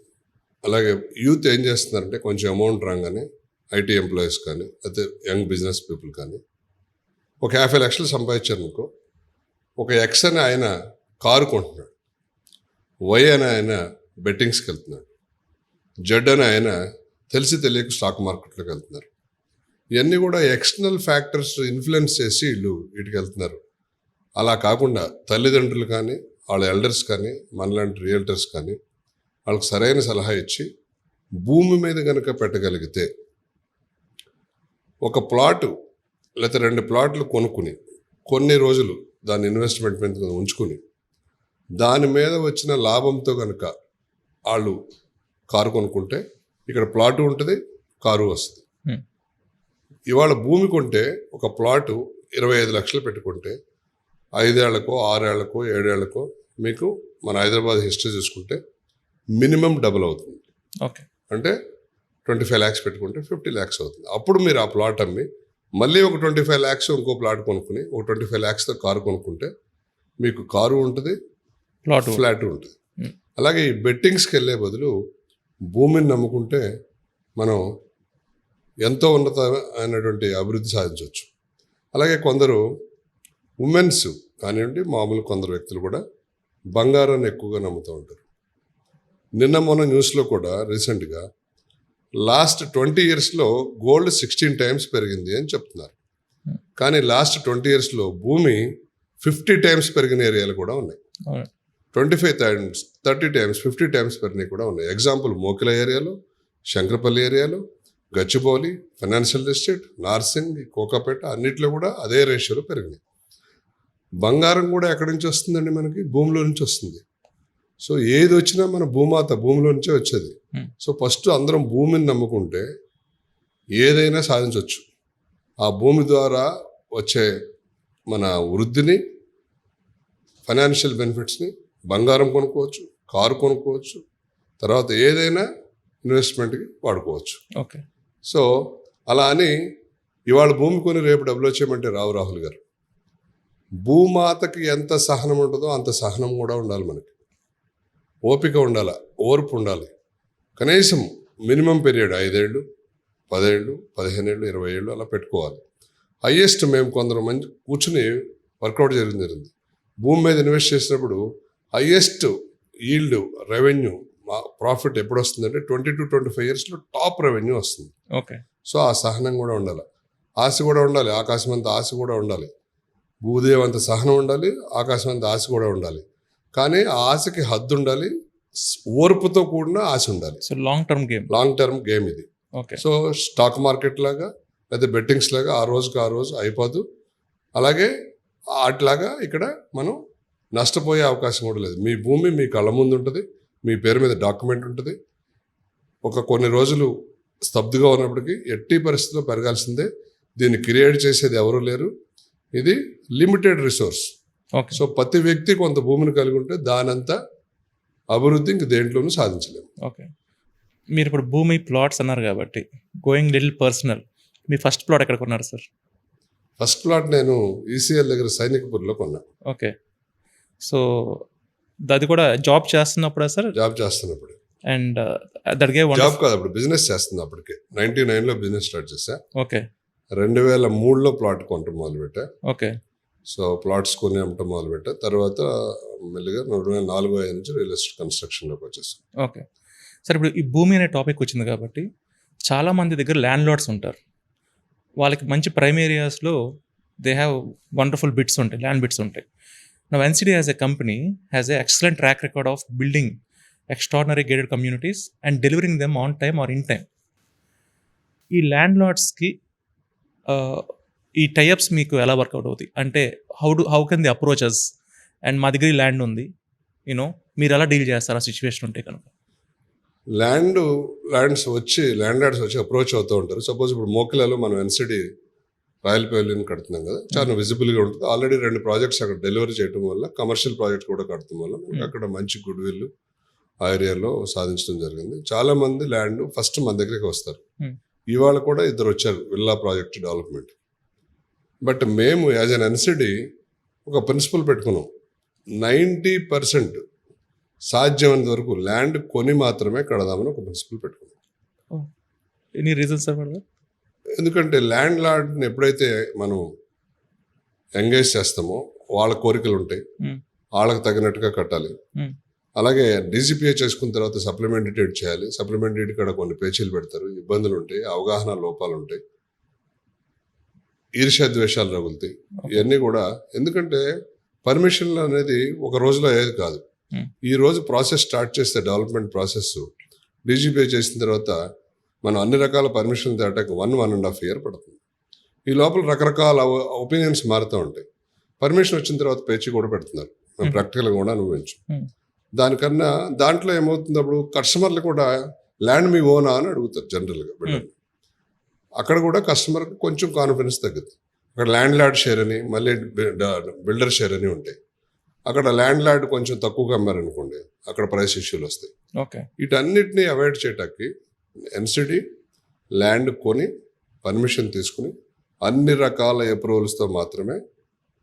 D: అలాగే యూత్ ఏం చేస్తున్నారంటే కొంచెం అమౌంట్ రాగానే ఐటీ ఎంప్లాయీస్ కానీ అయితే యంగ్ బిజినెస్ పీపుల్ కానీ ఒక 50 లక్షలు సంపాదించారు అనుకో, ఒక ఎక్స్ అని ఆయన కారు కొంటున్నాడు, వై అని ఆయన బెట్టింగ్స్కి వెళ్తున్నాడు, జెడ్ అని ఆయన తెలిసి తెలియక స్టాక్ మార్కెట్లోకి వెళ్తున్నారు. ఇవన్నీ కూడా ఎక్స్టర్నల్ ఫ్యాక్టర్స్ ఇన్ఫ్లుయెన్స్ చేసి వీళ్ళు వీటికి వెళ్తున్నారు. అలా కాకుండా తల్లిదండ్రులు కానీ వాళ్ళ ఎల్డర్స్ కానీ మనలాంటి రియల్టర్స్ కానీ వాళ్ళకి సరైన సలహా ఇచ్చి భూమి మీద కనుక పెట్టగలిగితే ఒక ప్లాటు లేకపోతే 2 ప్లాట్లు కొనుక్కుని కొన్ని రోజులు దాని ఇన్వెస్ట్మెంట్ మీద ఉంచుకుని దాని మీద వచ్చిన లాభంతో కనుక వాళ్ళు కారు కొనుక్కుంటే ఇక్కడ ప్లాటు ఉంటుంది, కారు వస్తుంది. ఇవాళ భూమి కొంటే ఒక ప్లాటు 25 లక్షలు పెట్టుకుంటే 5 ఏళ్లకో 6 ఏళ్లకో 7 ఏళ్లకో మీకు మన హైదరాబాద్ హిస్టరీ చూసుకుంటే మినిమం డబుల్ అవుతుంది.
A: ఓకే,
D: అంటే 25 lakhs పెట్టుకుంటే 50 lakhs అవుతుంది. అప్పుడు మీరు ఆ ప్లాట్ అమ్మి మళ్ళీ ఒక 25 lakhs ఇంకో ప్లాట్ కొనుక్కుని ఒక 25 lakhsతో కారు కొనుక్కుంటే మీకు కారు ఉంటుంది, ఫ్లాట్ ఉంటుంది. అలాగే ఈ బెట్టింగ్స్కి వెళ్ళే బదులు భూమిని నమ్ముకుంటే మనం ఎంతో ఉన్నతమైనటువంటి అభివృద్ధి సాధించవచ్చు. అలాగే కొందరు ఉమెన్స్ కానివ్వండి, మామూలు కొందరు వ్యక్తులు కూడా బంగారాన్ని ఎక్కువగా నమ్ముతూ ఉంటారు. నిన్న మొన్న న్యూస్లో కూడా రీసెంట్గా లాస్ట్ 20 yearsలో గోల్డ్ 16 times పెరిగింది అని చెప్తున్నారు. కానీ లాస్ట్ 20 yearsలో భూమి 50 times పెరిగిన ఏరియాలు కూడా ఉన్నాయి. 25 times, 30 times, 50 times పెరిగినవి కూడా ఉన్నాయి. ఎగ్జాంపుల్ మోకిల ఏరియాలో, శంకరపల్లి ఏరియాలో, గచ్చిబౌలి, ఫైనాన్షియల్ డిస్ట్రిక్ట్, నార్సింగ్, కోకాపేట అన్నిట్లో కూడా అదే రేషియోలో పెరిగినాయి. బంగారం కూడా ఎక్కడి నుంచి వస్తుందండి? మనకి భూమిలో నుంచి వస్తుంది. సో ఏది వచ్చినా మన భూమాత భూమిలో నుంచే వచ్చేది. సో ఫస్ట్ అందరం భూమిని నమ్ముకుంటే ఏదైనా సాధించవచ్చు. ఆ భూమి ద్వారా వచ్చే మన వృద్ధిని, ఫైనాన్షియల్ బెనిఫిట్స్ని, బంగారం కొనుక్కోవచ్చు, కారు కొనుక్కోవచ్చు, తర్వాత ఏదైనా ఇన్వెస్ట్మెంట్కి వాడుకోవచ్చు.
A: ఓకే.
D: సో అలా అని ఇవాళ భూమి కొని రేపు డబ్బులు వచ్చేయమంటే రావు రాహుల్ గారు. భూమాతకి ఎంత సహనం ఉంటుందో అంత సహనం కూడా ఉండాలి మనకి. ఓపిక ఉండాలి, ఓర్పు ఉండాలి. కనీసం మినిమం పీరియడ్ 5 ఏళ్ళు, 10 ఏళ్ళు, 15 ఏళ్ళు, 20 ఏళ్ళు అలా పెట్టుకోవాలి. హయ్యెస్ట్ మేము కొందరు మంచి కూర్చుని వర్కౌట్ జరిగింది. భూమి మీద ఇన్వెస్ట్ చేసినప్పుడు హయ్యెస్ట్ ఈల్డ్ రెవెన్యూ ప్రాఫిట్ ఎప్పుడు వస్తుందంటే 20 to 25 yearsలో టాప్ రెవెన్యూ వస్తుంది.
A: ఓకే.
D: సో ఆ సహనం కూడా ఉండాలి, ఆశ కూడా ఉండాలి, ఆకాశం అంత ఆశ కూడా ఉండాలి, భూదేవి అంత సహనం ఉండాలి, ఆకాశం అంత ఆశ కూడా ఉండాలి. కానీ ఆ ఆశకి హద్దు ఉండాలి, ఓర్పుతో కూడిన ఆశ ఉండాలి.
A: సో లాంగ్ టర్మ్ గేమ్
D: ఇది.
A: ఓకే.
D: సో స్టాక్ మార్కెట్ లాగా లేదా బెట్టింగ్స్ లాగా ఆ రోజుకి ఆ రోజు అయిపోదు. అలాగే అట్లాగా ఇక్కడ మనం నష్టపోయే అవకాశం కూడా లేదు. మీ భూమి మీ కళ్ళ ముందు ఉంటుంది, మీ పేరు మీద డాక్యుమెంట్ ఉంటుంది. కొన్ని రోజులు స్తబ్దుగా ఉన్నప్పటికీ ఎట్టి పరిస్థితుల్లో పెరగాల్సిందే. దీన్ని క్రియేట్ చేసేది ఎవరూ లేరు. ఇది లిమిటెడ్ రిసోర్స్.
A: ఓకే.
D: సో ప్రతి వ్యక్తి కొంత భూమిని కలిగి ఉంటే దానంతా అభివృద్ధి ఇంక దేంట్లోనూ సాధించలేము.
A: ఓకే. మీరు ఇప్పుడు భూమి ప్లాట్స్ అన్నారు కాబట్టి గోయింగ్ లిటిల్ పర్సనల్, మీ ఫస్ట్ ప్లాట్ ఎక్కడ కొన్నారు సార్?
D: ఫస్ట్ ప్లాట్ నేను ఈసీఎల్ దగ్గర సైనికపూర్లో కొన్నా.
A: ఓకే. సో అది కూడా జాబ్ చేస్తున్నప్పుడా సార్?
D: జాబ్ చేస్తున్నప్పుడు.
A: అండ్ దట్ గేవ్
D: జాబ్ కాదు, అప్పుడు బిజినెస్ చేస్తుంది. అప్పటికే 99లో బిజినెస్ స్టార్ట్ చేశా.
A: ఓకే.
D: 2003లో ప్లాట్ కొనటం మొదలుపెట్టా.
A: ఓకే.
D: సో ప్లాట్స్ కొని అమ్మటం మొదలుపెట్టా. తర్వాత మెల్లిగా 2004-05 నుంచి రియల్ ఎస్టేట్ కన్స్ట్రక్షన్లోకి వచ్చేసాం.
A: ఓకే. సార్ ఇప్పుడు ఈ భూమి అనే టాపిక్ వచ్చింది కాబట్టి చాలామంది దగ్గర ల్యాండ్ లార్డ్స్ ఉంటారు. వాళ్ళకి మంచి ప్రైమ్ ఏరియాస్లో దే హ్యావ్ వండర్ఫుల్ బిట్స్ ఉంటాయి, ల్యాండ్ బిట్స్ ఉంటాయి. Now NCD as a company has an excellent track record of building extraordinary gated communities and delivering them on time or in time. ఈ land లార్డ్స్కి ఈ tie-ups మీకు ఎలా work out అవుతాయి అంటే how can the approaches and మా దగ్గర land ఉంది మీరు ఎలా డీల్ చేస్తారు ఆ సిచ్యువేషన్ ఉంటే కనుక?
D: ల్యాండ్ లార్డ్స్ వచ్చి అప్రోచ్ అవుతూ ఉంటారు. సపోజ్ ఇప్పుడు మోకిలాలో మనం ఎన్సిడి రాయల్ పవెలియన్ కడుతున్నాం కదా, చాలా విజిబుల్గా ఉంటుంది. ఆల్రెడీ 2 ప్రాజెక్ట్స్ అక్కడ డెలివరీ చేయడం వల్ల, కమర్షియల్ ప్రాజెక్ట్ కూడా కడతాం వల్ల అక్కడ మంచి గుడ్ విల్ ఆ ఏరియాలో సాధించడం జరిగింది. చాలా మంది ల్యాండ్ ఫస్ట్ మన దగ్గరికి వస్తారు. ఇవాళ కూడా 2 వచ్చారు విల్లా ప్రాజెక్ట్ డెవలప్మెంట్. బట్ మేము యాజ్ అన్ ఎన్సిడి ఒక ప్రిన్సిపల్ పెట్టుకున్నాం, 90% సాధ్యమైనంత వరకు ల్యాండ్ కొని మాత్రమే కడదామని ఒక ప్రిన్సిపల్ పెట్టుకున్నాం.
A: Any reasons sir?
D: ఎందుకంటే ల్యాండ్ లార్డ్ని ఎప్పుడైతే మనం ఎంగేజ్ చేస్తామో వాళ్ళ కోరికలు ఉంటాయి, వాళ్ళకి తగినట్టుగా కట్టాలి. అలాగే డీజీపీఏ చేసుకున్న తర్వాత సప్లిమెంటరీ డీడ్ చేయాలి. సప్లిమెంటరీ డీడ్ కూడా కొన్ని పేచీలు పెడతారు, ఇబ్బందులు ఉంటాయి, అవగాహన లోపాలు ఉంటాయి, ఈర్ష్యాద్వేషాలు రగులుతాయి. ఇవన్నీ కూడా ఎందుకంటే పర్మిషన్లు అనేది ఒక రోజులో అయ్యేది కాదు. ఈ రోజు ప్రాసెస్ స్టార్ట్ చేస్తే డెవలప్మెంట్ ప్రాసెస్ డీజీపీఏ చేసిన తర్వాత మనం అన్ని రకాల పర్మిషన్లు దాటాక 1.5 year పడుతుంది. ఈ లోపల రకరకాల ఒపీనియన్స్ మారుతూ ఉంటాయి. పర్మిషన్ వచ్చిన తర్వాత పేచీ కూడా పెడుతున్నారు, మేము ప్రాక్టికల్గా కూడా అనుభవించు. దానికన్నా దాంట్లో ఏమవుతుంది, అప్పుడు కస్టమర్లు కూడా ల్యాండ్ మీ ఓనా అని అడుగుతారు జనరల్గా. అక్కడ కూడా కస్టమర్కి కొంచెం కాన్ఫిడెన్స్ తగ్గుతుంది. అక్కడ ల్యాండ్ లార్డ్ షేర్ అని, మళ్ళీ బిల్డర్ షేర్ అని ఉంటాయి. అక్కడ ల్యాండ్ లార్డ్ కొంచెం తక్కువగా అమ్మారనుకోండి, అక్కడ ప్రైస్ ఇష్యూలు వస్తాయి.
A: ఓకే.
D: వీటన్నిటిని అవాయిడ్ చేయటానికి ఎన్సిడి ల్యాండ్ కొని పర్మిషన్ తీసుకుని అన్ని రకాల అప్రూవల్స్తో మాత్రమే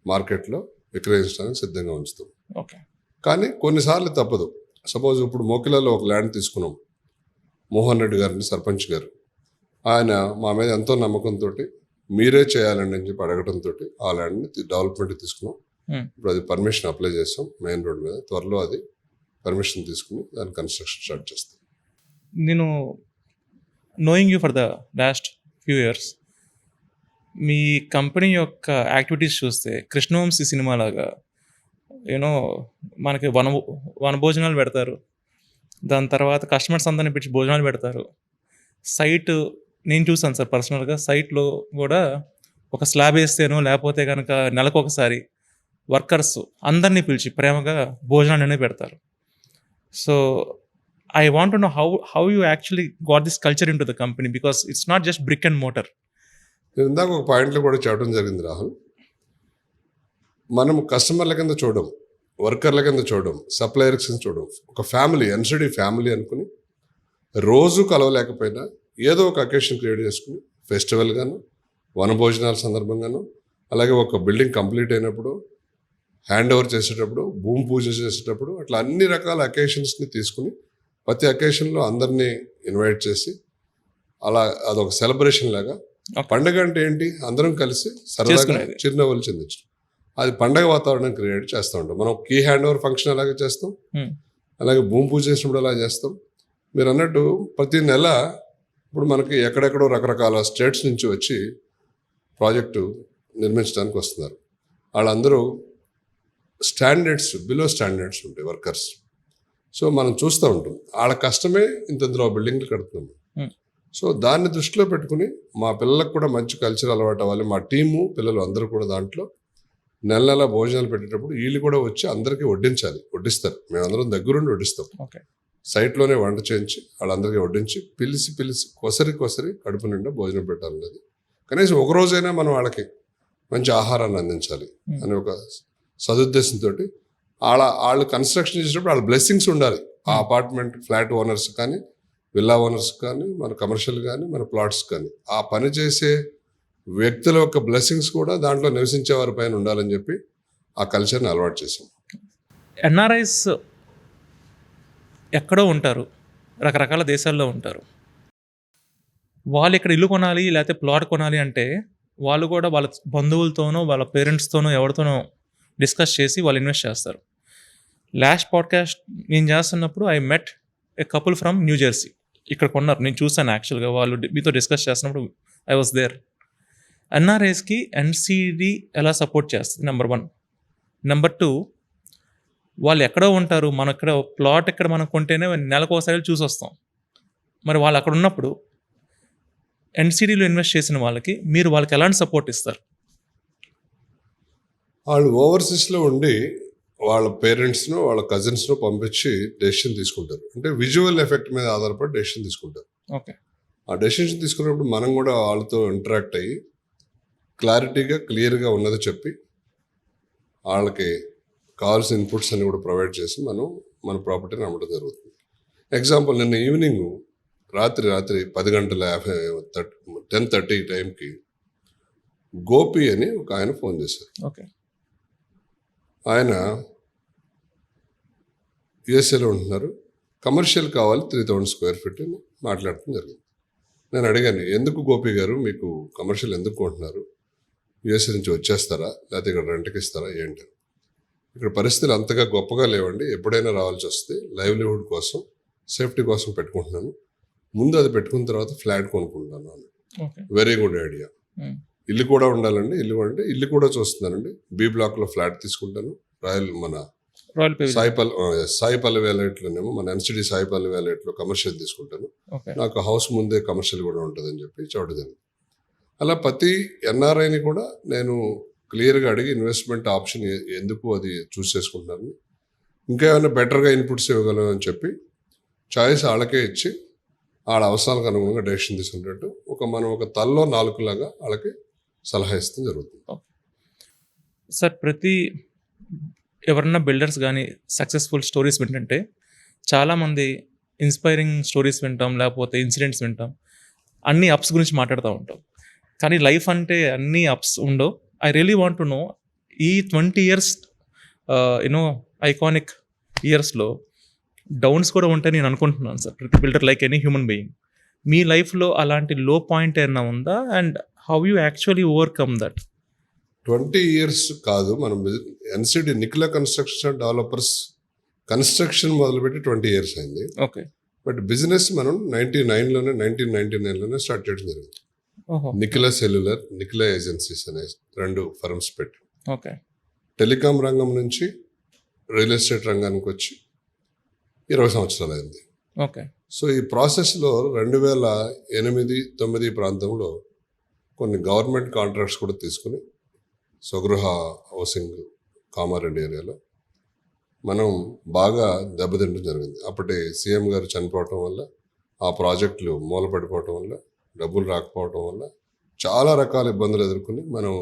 D: మార్కెట్లో విక్రయించడానికి సిద్ధంగా ఉంచుతాం.
A: ఓకే.
D: కానీ కొన్నిసార్లు తప్పదు. సపోజ్ ఇప్పుడు మోకిలాలో ఒక ల్యాండ్ తీసుకున్నాం, మోహన్ రెడ్డి గారిని సర్పంచ్ గారు, ఆయన మా మీద ఎంతో నమ్మకంతో మీరే చేయాలండి అని చెప్పి అడగడంతో ఆ ల్యాండ్ని డెవలప్మెంట్ తీసుకున్నాం. ఇప్పుడు అది పర్మిషన్ అప్లై చేస్తాం మెయిన్ రోడ్ మీద. త్వరలో అది పర్మిషన్ తీసుకుని దాని కన్స్ట్రక్షన్ స్టార్ట్ చేస్తాం.
A: నేను knowing you for the last few years, me company యొక్క యాక్టివిటీస్ చూస్తే కృష్ణవంశీ సినిమా లాగా మనకి వనభోజనాలు పెడతారు, దాని తర్వాత కస్టమర్స్ అందరిని పిలిచి భోజనాలు పెడతారు. సైట్ నేను చూసాను సార్ పర్సనల్గా, సైట్లో కూడా ఒక స్లాబ్ వేస్తేనో లేకపోతే కనుక నెలకు ఒకసారి వర్కర్స్ అందరినీ పిలిచి ప్రేమగా భోజనాలు అనేవి పెడతారు. So I want to know how you actually got this culture into the company, because it's not just brick and mortar.
D: నేను ఇందాక ఒక పాయింట్లో కూడా చెప్పడం జరిగింది రాహుల్, మనం కస్టమర్ల కింద చూడడం, వర్కర్ల కింద చూడడం, సప్లయర్స్ కింద చూడడం. ఒక ఫ్యామిలీ, ఎన్సిడి ఫ్యామిలీ అనుకుని రోజు కలవలేకపోయినా ఏదో ఒక అకేషన్ క్రియేట్ చేసుకుని ఫెస్టివల్ గాను వనభోజనాల సందర్భంగాను, అలాగే ఒక బిల్డింగ్ కంప్లీట్ అయినప్పుడు, హ్యాండ్ ఓవర్ చేసేటప్పుడు, భూమి పూజ చేసేటప్పుడు, అట్లా అన్ని రకాల అకేషన్స్ని తీసుకుని ప్రతి అకేషన్లో అందరినీ ఇన్వైట్ చేసి అలా అదొక సెలబ్రేషన్ లాగా. పండగ అంటే ఏంటి, అందరం కలిసి సరదాగా
A: చేసుకునేది.
D: చిరునవ్వులు చెందించడం, అది పండగ వాతావరణం క్రియేట్ చేస్తూ ఉంటాం. మనం కీ హ్యాండ్ ఓవర్ ఫంక్షన్ అలాగే చేస్తాం, అలాగే భూమి పూజ చేసినప్పుడు అలా చేస్తాం. మీరు అన్నట్టు ప్రతి నెల ఇప్పుడు మనకి ఎక్కడెక్కడో రకరకాల స్టేట్స్ నుంచి వచ్చి ప్రాజెక్టు నిర్మించడానికి వస్తున్నారు. వాళ్ళందరూ స్టాండర్డ్స్ బిలో స్టాండర్డ్స్ ఉంటాయి వర్కర్స్. సో మనం చూస్తూ ఉంటాం వాళ్ళ కష్టమే ఇందులో బిల్డింగ్లు కడుతున్నాము. సో దాన్ని దృష్టిలో పెట్టుకుని మా పిల్లలకు కూడా మంచి కల్చర్ అలవాటు అవ్వాలి. మా టీము పిల్లలు అందరూ కూడా దాంట్లో నెల నెల భోజనాలు పెట్టేటప్పుడు వీళ్ళు కూడా వచ్చి అందరికీ వడ్డిస్తారు. మేమందరం దగ్గరుండి వడ్డిస్తాం.
A: ఓకే.
D: సైట్లోనే వంట చేయించి వాళ్ళందరికీ వడ్డించి పిలిచి కొసరి కడుపు నిండా భోజనం పెట్టాలన్నది. కనీసం ఒక రోజైనా మనం వాళ్ళకి మంచి ఆహారాన్ని అందించాలి అనే ఒక సదుద్దేశంతో వాళ్ళు కన్స్ట్రక్షన్ చేసేటప్పుడు వాళ్ళ బ్లెస్సింగ్స్ ఉండాలి. ఆ అపార్ట్మెంట్ ఫ్లాట్ ఓనర్స్ కానీ, విల్లా ఓనర్స్ కానీ, మన కమర్షియల్ కానీ, మన ప్లాట్స్ కానీ, ఆ పని చేసే వ్యక్తుల యొక్క బ్లెస్సింగ్స్ కూడా దాంట్లో నివసించే వారి పైన ఉండాలని చెప్పి ఆ కల్చర్ని అలవాటు చేసాం.
A: ఎన్ఆర్ఐస్ ఎక్కడో ఉంటారు, రకరకాల దేశాల్లో ఉంటారు. వాళ్ళు ఇక్కడ ఇల్లు కొనాలి లేకపోతే ప్లాట్ కొనాలి అంటే వాళ్ళు కూడా వాళ్ళ బంధువులతోనో వాళ్ళ పేరెంట్స్తోనో ఎవరితోనో డిస్కస్ చేసి వాళ్ళు ఇన్వెస్ట్ చేస్తారు. లాస్ట్ పాడ్కాస్ట్ నేను చేస్తున్నప్పుడు I met a couple from new Jersey. ఇక్కడ కొన్నారు, నేను చూసాను యాక్చువల్గా. వాళ్ళు మీతో డిస్కస్ చేస్తున్నప్పుడు ఐ వాస్ దేర్. ఎన్ఆర్ఐస్కి ఎన్సిడి ఎలా సపోర్ట్ చేస్తుంది, నెంబర్ 1. నెంబర్ 2, వాళ్ళు ఎక్కడో ఉంటారు, మన ఇక్కడ ప్లాట్ ఇక్కడ మనం కొంటేనే నెలకు ఒకసారి చూసి వస్తాం. మరి వాళ్ళు అక్కడ ఉన్నప్పుడు ఎన్సిడిలో ఇన్వెస్ట్ చేసిన వాళ్ళకి మీరు వాళ్ళకి ఎలాంటి సపోర్ట్ ఇస్తారు?
D: వాళ్ళు ఓవర్సీస్లో ఉండి వాళ్ళ పేరెంట్స్ను వాళ్ళ కజిన్స్ను పంపించి డెసిషన్ తీసుకుంటారు. అంటే విజువల్ ఎఫెక్ట్ మీద ఆధారపడి డెసిషన్ తీసుకుంటారు.
A: ఓకే.
D: ఆ డెసిషన్ తీసుకున్నప్పుడు మనం కూడా వాళ్ళతో ఇంటరాక్ట్ అయ్యి క్లారిటీగా క్లియర్గా ఉన్నది చెప్పి వాళ్ళకి కావాల్సిన ఇన్పుట్స్ అన్ని కూడా ప్రొవైడ్ చేసి మనం మన ప్రాపర్టీని అమ్మడం జరుగుతుంది. ఎగ్జాంపుల్, నిన్న ఈవినింగ్ రాత్రి 10:30 టైంకి గోపి అని ఒక ఆయన ఫోన్ చేశారు.
A: ఓకే.
D: ఆయన యుఎస్ఏలో ఉంటున్నారు, కమర్షియల్ కావాలి 3000 స్క్వేర్ ఫీట్ అని మాట్లాడటం జరిగింది. నేను అడిగాను, ఎందుకు గోపి గారు మీకు కమర్షియల్ ఎందుకు కొంటున్నారు, యుఎస్ఏ నుంచి వచ్చేస్తారా లేకపోతే ఇక్కడ రెంట్కి ఇస్తారా ఏంటి? ఇక్కడ పరిస్థితులు అంతగా గొప్పగా లేవండి, ఎప్పుడైనా రావాల్సి వస్తే లైవ్లీహుడ్ కోసం సేఫ్టీ కోసం పెట్టుకుంటున్నాను, ముందు అది పెట్టుకున్న తర్వాత ఫ్లాట్ కొనుక్కుంటాను అని. Very good idea. ఇల్లు కూడా ఉండాలండి, ఇల్లు కూడా చూస్తున్నానండి. బి బ్లాక్లో ఫ్లాట్ తీసుకుంటాను, మన సాయి పల్లవి ఎలైట్లోనేమో మన ఎన్సిడి సాయి పల్లవి ఎలైట్లో కమర్షియల్ తీసుకుంటాను, నాకు హౌస్ ముందే కమర్షియల్ కూడా ఉంటుందని చెప్పి చూడదు. అలా ప్రతి ఎన్ఆర్ఐని కూడా నేను క్లియర్గా అడిగి ఇన్వెస్ట్మెంట్ ఆప్షన్ ఎందుకు అది చూస్ చేసుకుంటున్నాను, ఇంకా ఏమైనా బెటర్గా ఇన్పుట్స్ ఇవ్వగలం అని చెప్పి చాయిస్ వాళ్ళకే ఇచ్చి వాళ్ళ అవసరాలకు అనుగుణంగా డెసిషన్ తీసుకున్నట్టు మనం ఒక తల్లో 4 లాగా వాళ్ళకి సలహా ఇస్తే జరుగుతుంది.
A: సార్, ఎవరన్నా బిల్డర్స్ కానీ సక్సెస్ఫుల్ స్టోరీస్ వింటుంటే చాలామంది ఇన్స్పైరింగ్ స్టోరీస్ వింటాం, లేకపోతే ఇన్సిడెంట్స్ వింటాం, అన్ని అప్స్ గురించి మాట్లాడుతూ ఉంటాం. కానీ లైఫ్ అంటే అన్ని అప్స్ ఉండవు. I really want to no, ఈ 20 years ఐకానిక్ ఇయర్స్లో డౌన్స్ కూడా ఉంటాయి నేను అనుకుంటున్నాను సార్. ప్రతి builder like any human being, మీ లైఫ్లో అలాంటి లో పాయింట్ ఏమైనా ఉందా, and how you actually overcome that?
D: 20 years కాదు, మనం NCD Nikhila construction developers construction మొదలుపెట్టి 20 years అయింది.
A: ఓకే.
D: బట్ బిజినెస్ మనం 1999లోనే స్టార్ట్ చేయడం జరిగింది. నిఖిలా సెల్యులర్, నిఖిలా ఏజెన్సీస్ అనే 2 ఫర్మ్స్ పెట్టి.
A: ఓకే. టెలికాం
D: రంగం నుంచి రియల్ ఎస్టేట్ రంగానికి వచ్చి 20 సంవత్సరాలు అయింది.
A: ఓకే.
D: సో ఈ ప్రాసెస్లో 2008-9 ప్రాంతంలో కొన్ని గవర్నమెంట్ కాంట్రాక్ట్స్ కూడా తీసుకుని స్వగృహ హౌసింగ్ కామారెడ్డి ఏరియాలో మనం బాగా దెబ్బతింటం జరిగింది. అప్పటి సీఎం గారు చనిపోవటం వల్ల, ఆ ప్రాజెక్టులు మూలపడిపోవటం వల్ల, డబ్బులు రాకపోవటం వల్ల చాలా రకాల ఇబ్బందులు ఎదుర్కొని మనం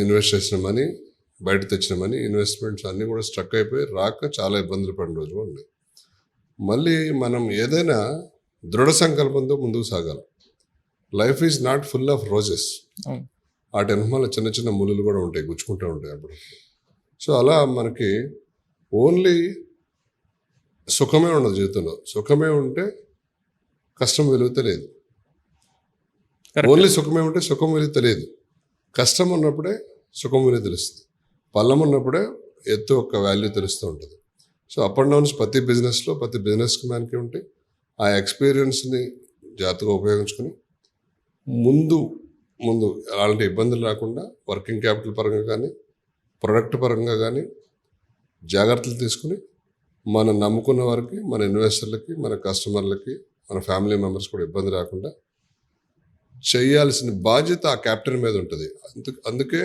D: ఇన్వెస్ట్ చేసిన మనీ, బయట తెచ్చిన మనీ, ఇన్వెస్ట్మెంట్స్ అన్నీ కూడా స్ట్రక్ అయిపోయి రాక చాలా ఇబ్బందులు పడిన రోజులు ఉన్నాయి. మళ్ళీ మనం ఏదైనా దృఢ సంకల్పంతో ముందుకు సాగాలి. Life is not full of roses.
A: అవును.
D: వాటి వెనకాల చిన్న చిన్న ముళ్ళు కూడా ఉంటాయి, గుచ్చుకుంటూ ఉంటాయి అప్పుడు. సో అలా మనకి ఓన్లీ సుఖమే ఉండదు జీవితంలో. సుఖమే ఉంటే కష్టం విలువ తెలియదు.
A: Correct.
D: ఓన్లీ సుఖమే ఉంటే సుఖం విలువ తెలియదు. కష్టం ఉన్నప్పుడే సుఖం విలువ తెలుస్తుంది. పల్లం ఉన్నప్పుడే ఎత్తు ఒక వాల్యూ తెలుస్తూ ఉంటుంది. సో అప్ అండ్ డౌన్స్ ప్రతి బిజినెస్లో ప్రతి బిజినెస్ మ్యాన్కి ఉంటాయి. ఆ ఎక్స్పీరియన్స్ని జాగ్రత్తగా ఉపయోగించుకొని ముందు అలాంటి ఇబ్బందులు రాకుండా వర్కింగ్ క్యాపిటల్ పరంగా కానీ ప్రొడక్ట్ పరంగా కానీ జాగ్రత్తలు తీసుకుని మనం నమ్ముకున్న వారికి, మన ఇన్వెస్టర్లకి, మన కస్టమర్లకి, మన ఫ్యామిలీ మెంబర్స్ కూడా ఇబ్బంది రాకుండా చేయాల్సిన బాధ్యత ఆ క్యాప్టెన్ మీద ఉంటుంది. అందుకే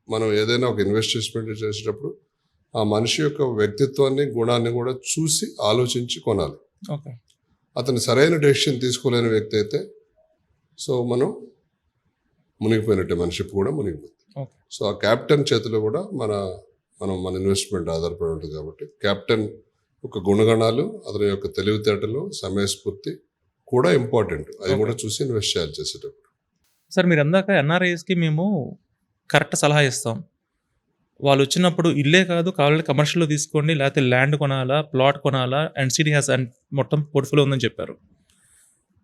D: మనం ఏదైనా ఒక ఇన్వెస్ట్మెంట్ చేసేటప్పుడు ఆ మనిషి యొక్క వ్యక్తిత్వాన్ని, గుణాన్ని కూడా చూసి ఆలోచించి కొనాలి.
A: ఓకే.
D: అతను సరైన డెసిషన్ తీసుకోలేని వ్యక్తి అయితే సో మనం మునిగిపోయినట్టే, మన షిప్ కూడా మునిగిపోతుంది.
A: ఓకే.
D: సో ఆ క్యాప్టెన్ చేతిలో కూడా మన ఇన్వెస్ట్మెంట్ ఆధారపడి ఉంటుంది. కాబట్టి క్యాప్టెన్ యొక్క గుణగణాలు, అతని యొక్క తెలివితేటలు, సమయస్ఫూర్తి కూడా ఇంపార్టెంట్. అది కూడా చూసి ఇన్వెస్ట్ చేయాలి చేసేటప్పుడు.
A: సార్ మీరు అందాక ఎన్ఆర్ఐఎస్కి మేము కరెక్ట్ సలహా ఇస్తాం, వాళ్ళు వచ్చినప్పుడు ఇల్లే కాదు కావాలంటే కమర్షియల్లో తీసుకోండి, లేకపోతే ల్యాండ్ కొనాలా, ప్లాట్ కొనాలా, ఎన్సిడి హ్యాస్ అండ్ మొత్తం పోర్ట్ఫోలియో ఉందని చెప్పారు.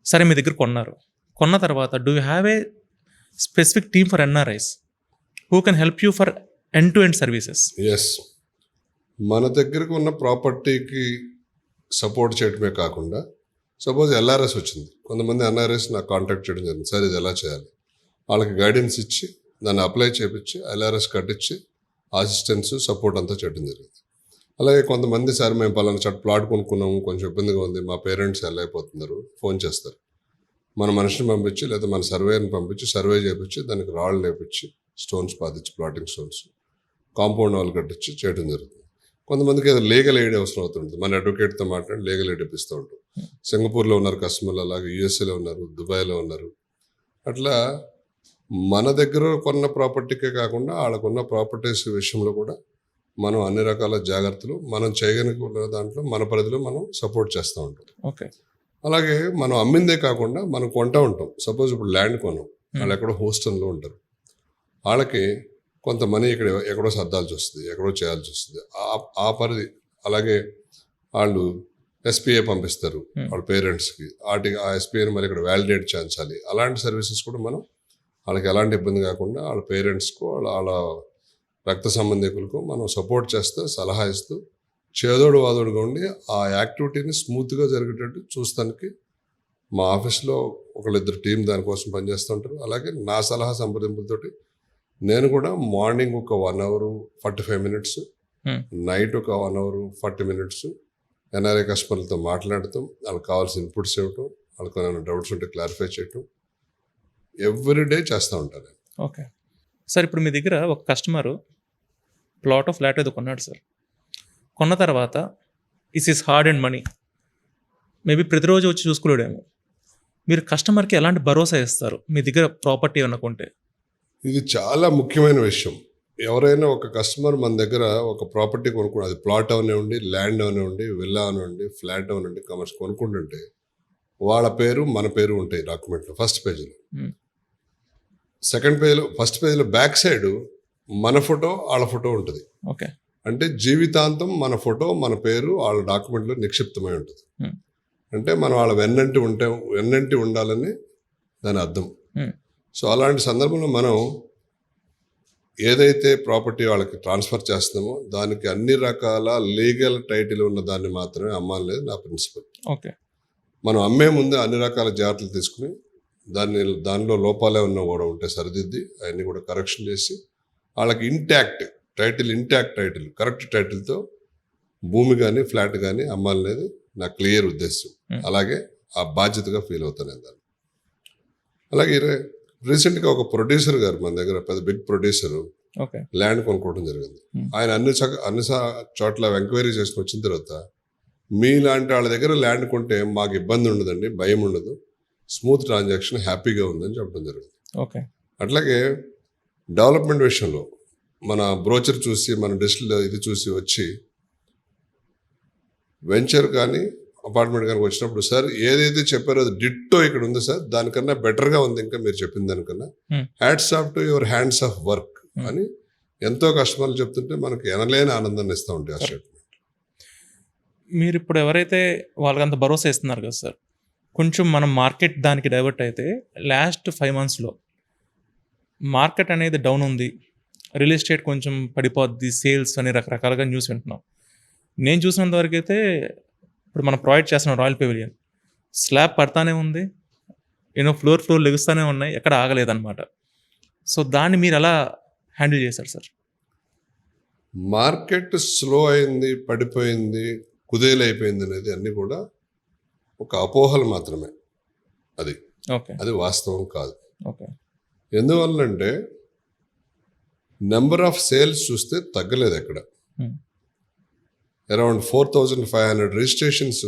A: సరే మీ దగ్గర కొన్న తర్వాత do you have a specific team for NRIs who can help you for end to end services?
D: Yes, మన దగ్గరకు ఉన్న ప్రాపర్టీకి సపోర్ట్ చేయడమే కాకుండా సపోజ్ ఎల్ఆర్ఎస్ వచ్చింది, కొంతమంది ఎన్ఆర్ఎస్ నాకు కాంటాక్ట్ చేయడం జరిగింది. సార్ ఇది ఎలా చేయాలి, వాళ్ళకి గైడెన్స్ ఇచ్చి దాన్ని అప్లై చేయించి ఎల్ఆర్ఎస్ కట్టించి అసిస్టెన్స్ సపోర్ట్ అంతా చేయడం జరిగింది. అలాగే కొంతమంది సార్ మేము పలానా ప్లాట్ కొనుక్కున్నాము, కొంచెం ఇబ్బందిగా ఉంది, మా పేరెంట్స్ వెళ్ళైపోతున్నారు, ఫోన్ చేస్తారు. మన మనిషిని పంపించి లేదా మన సర్వేని పంపించి సర్వే చేయించి దానికి రాళ్ళు లేపించి స్టోన్స్ పాతించి ప్లాటింగ్ స్టోన్స్ కాంపౌండ్ వాళ్ళు కట్టించి చేయడం జరుగుతుంది. కొంతమందికి ఏదో లీగల్ ఎయిడ్ అవసరం అవుతుంది, మన అడ్వకేట్తో మాట్లాడి లీగల్ ఎయిడ్ ఇప్పిస్తూ ఉంటాం. సింగపూర్లో ఉన్నారు కస్టమర్లు, అలాగే యూఎస్ఏలో ఉన్నారు, దుబాయ్లో ఉన్నారు. అట్లా మన దగ్గర కొన్న ప్రాపర్టీకే కాకుండా వాళ్ళకున్న ప్రాపర్టీస్ విషయంలో కూడా మనం అన్ని రకాల జాగ్రత్తలు మనం చేయగలిగిన దాంట్లో మన పరిధిలో మనం సపోర్ట్ చేస్తూ ఉంటాం.
A: ఓకే.
D: అలాగే మనం అమ్మిందే కాకుండా మనం కొంటూ ఉంటాం. సపోజ్ ఇప్పుడు ల్యాండ్ కొన్నాం, వాళ్ళు ఎక్కడో హోస్టల్లో ఉంటారు, వాళ్ళకి కొంత మనీ ఎక్కడో సర్దాల్సి వస్తుంది, ఎక్కడో చేయాల్సి వస్తుంది, ఆ పరిధి. అలాగే వాళ్ళు ఎస్పీఏ పంపిస్తారు వాళ్ళ పేరెంట్స్కి, ఆ ఎస్పీఏని మరి ఇక్కడ వ్యాలిడేట్ చేయించాలి. అలాంటి సర్వీసెస్ కూడా మనం వాళ్ళకి ఎలాంటి ఇబ్బంది కాకుండా వాళ్ళ పేరెంట్స్కు వాళ్ళ రక్త సంబంధికులకు మనం సపోర్ట్ చేస్తూ సలహా ఇస్తూ చేదోడు వాదోడుగా ఉండి ఆ యాక్టివిటీని స్మూత్గా జరిగేటట్టు చూస్తానికి మా ఆఫీస్లో ఒకళ్ళిద్దరు టీం దానికోసం పనిచేస్తూ ఉంటారు. అలాగే నా సలహా సంప్రదింపులతోటి నేను కూడా మార్నింగ్ ఒక 1 hour 45 minutes, నైట్ ఒక 1 hour 40 minutes ఎన్ఆర్ఐ కస్టమర్లతో మాట్లాడటం, వాళ్ళకి కావాల్సిన ఇన్పుట్స్ ఇవ్వటం, వాళ్ళకి ఏమైనా డౌట్స్ ఉంటే క్లారిఫై చేయటం ఎవ్రీడే చేస్తూ ఉంటాను.
A: ఓకే సార్, ఇప్పుడు మీ దగ్గర ఒక కస్టమరు ప్లాట్ ఆఫ్ ఫ్లాట్ ఏదో కొన్నాడు సార్. కొన్న తర్వాత is hard and money, maybe ప్రతిరోజు వచ్చి చూసుకోలేడేమో. మీరు కస్టమర్కి ఎలాంటి భరోసా ఇస్తారు మీ దగ్గర ప్రాపర్టీ అనుకుంటే?
D: ఇది చాలా ముఖ్యమైన విషయం. ఎవరైనా ఒక కస్టమర్ మన దగ్గర ఒక ప్రాపర్టీ కొనుక్కుంటే, అది ప్లాట్ అవనివ్వండి, ల్యాండ్ అవనివ్వండి, విల్లా అవనివ్వండి, ఫ్లాట్ అవనివ్వండి, కమర్స్ కొనుక్కుంటుంటే వాళ్ళ పేరు మన పేరు ఉంటాయి డాక్యుమెంట్లో ఫస్ట్ పేజీలో. సెకండ్ పేజీలో ఫస్ట్ పేజీలో బ్యాక్ సైడ్ మన ఫోటో వాళ్ళ ఫోటో ఉంటుంది.
A: ఓకే.
D: అంటే జీవితాంతం మన ఫోటో మన పేరు వాళ్ళ డాక్యుమెంట్లో నిక్షిప్తమై ఉంటుంది. అంటే మనం వాళ్ళ వెన్నంటి ఉండాలని దాని అర్థం. సో అలాంటి సందర్భంలో మనం ఏదైతే ప్రాపర్టీ వాళ్ళకి ట్రాన్స్ఫర్ చేస్తున్నామో దానికి అన్ని రకాల లీగల్ టైటిల్ ఉన్న దాన్ని మాత్రమే అమ్మాలనేది నా ప్రిన్సిపల్.
A: ఓకే.
D: మనం అమ్మే ముందే అన్ని రకాల జాగ్రత్తలు తీసుకుని దానిలో లోపాలే ఉన్న కూడా ఉంటే సరిదిద్ది అవన్నీ కూడా కరెక్షన్ చేసి వాళ్ళకి ఇంటాక్ట్ టైటిల్ కరెక్ట్ టైటిల్తో భూమి కానీ ఫ్లాట్ కానీ అమ్మాలనేది నా క్లియర్ ఉద్దేశం. అలాగే ఆ బాధ్యతగా ఫీల్ అవుతాను నేను దాన్ని. అలాగే రీసెంట్గా ఒక ప్రొడ్యూసర్ గారు మన దగ్గర పెద్ద బిగ్ ప్రొడ్యూసరు ల్యాండ్ కొనుక్కోవడం జరిగింది. ఆయన అన్ని చోట్ల ఎంక్వైరీ చేసుకుని వచ్చిన తర్వాత మీలాంటి వాళ్ళ దగ్గర ల్యాండ్ కొంటే మాకు ఇబ్బంది ఉండదండి, భయం ఉండదు, స్మూత్ ట్రాన్సాక్షన్, హ్యాపీగా ఉందని చెప్పడం జరిగింది.
A: ఓకే.
D: అట్లాగే డెవలప్మెంట్ విషయంలో మన బ్రోచర్ చూసి మన డిజిటల్ ఇది చూసి వచ్చి వెంచర్ కానీ అపార్ట్మెంట్ కనుక వచ్చినప్పుడు సార్ ఏదైతే చెప్పారో అది డిట్టో ఇక్కడ ఉంది సార్, దానికన్నా బెటర్గా ఉంది ఇంకా మీరు చెప్పిన దానికన్నా, hats off to your hands of work అని ఎంతో కస్టమర్లు చెప్తుంటే మనకి ఎనలేని ఆనందాన్ని ఇస్తూ ఉంటాయి ఆ స్టేట్మెంట్.
A: మీరు ఇప్పుడు ఎవరైతే వాళ్ళకంత భరోసా ఇస్తున్నారు కదా సార్, కొంచెం మనం మార్కెట్ దానికి డైవర్ట్ అయితే లాస్ట్ 5 monthsలో మార్కెట్ అనేది డౌన్ ఉంది, రియల్ ఎస్టేట్ కొంచెం పడిపోద్ది, సేల్స్ అని రకరకాలుగా న్యూస్ వింటున్నాం. నేను చూసినంత వరకు అయితే ఇప్పుడు మనం ప్రొవైడ్ చేస్తున్నాం రాయల్ పెవిలియన్, స్లాబ్ పడతానే ఉంది, ఫ్లోర్ లెగుస్తూనే ఉన్నాయి, ఎక్కడ ఆగలేదన్నమాట. సో దాన్ని మీరు ఎలా హ్యాండిల్ చేశారు సార్?
D: మార్కెట్ స్లో అయింది, పడిపోయింది, కుదేలైపోయింది అనేది అన్నీ కూడా ఒక అపోహలు మాత్రమే.
A: ఓకే,
D: అది వాస్తవం కాదు.
A: ఓకే,
D: ఎందువల్లంటే నెంబర్ ఆఫ్ సేల్స్ చూస్తే తగ్గలేదు ఎక్కడ. అరౌండ్ 4,500 రిజిస్ట్రేషన్స్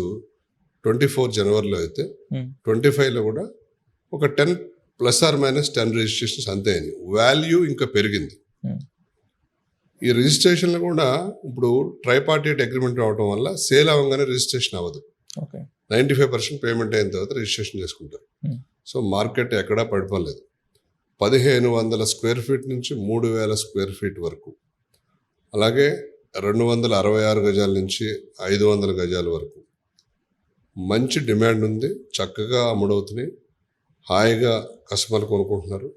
D: 24 జనవరిలో అయితే 25లో కూడా ఒక 10 ± 10 రిజిస్ట్రేషన్స్ అంతే అయింది. వాల్యూ ఇంకా పెరిగింది. ఈ రిజిస్ట్రేషన్లు కూడా ఇప్పుడు ట్రైపార్టీట్ అగ్రిమెంట్ అవడం వల్ల సేల్ అవ్వగానే రిజిస్ట్రేషన్ అవ్వదు.
A: ఓకే,
D: 95% పేమెంట్ అయిన తర్వాత రిజిస్ట్రేషన్ చేసుకుంటారు. సో మార్కెట్ ఎక్కడా పడిపోలేదు. 1,500 స్క్వేర్ ఫీట్ నుంచి 3,000 స్క్వేర్ ఫీట్ వరకు, అలాగే 266 గజాల నుంచి 500 గజాల వరకు మంచి డిమాండ్ ఉంది. చక్కగా అమ్ముడవుతున్నాయి, హాయిగా కస్టమర్లు కొనుక్కుంటున్నారు,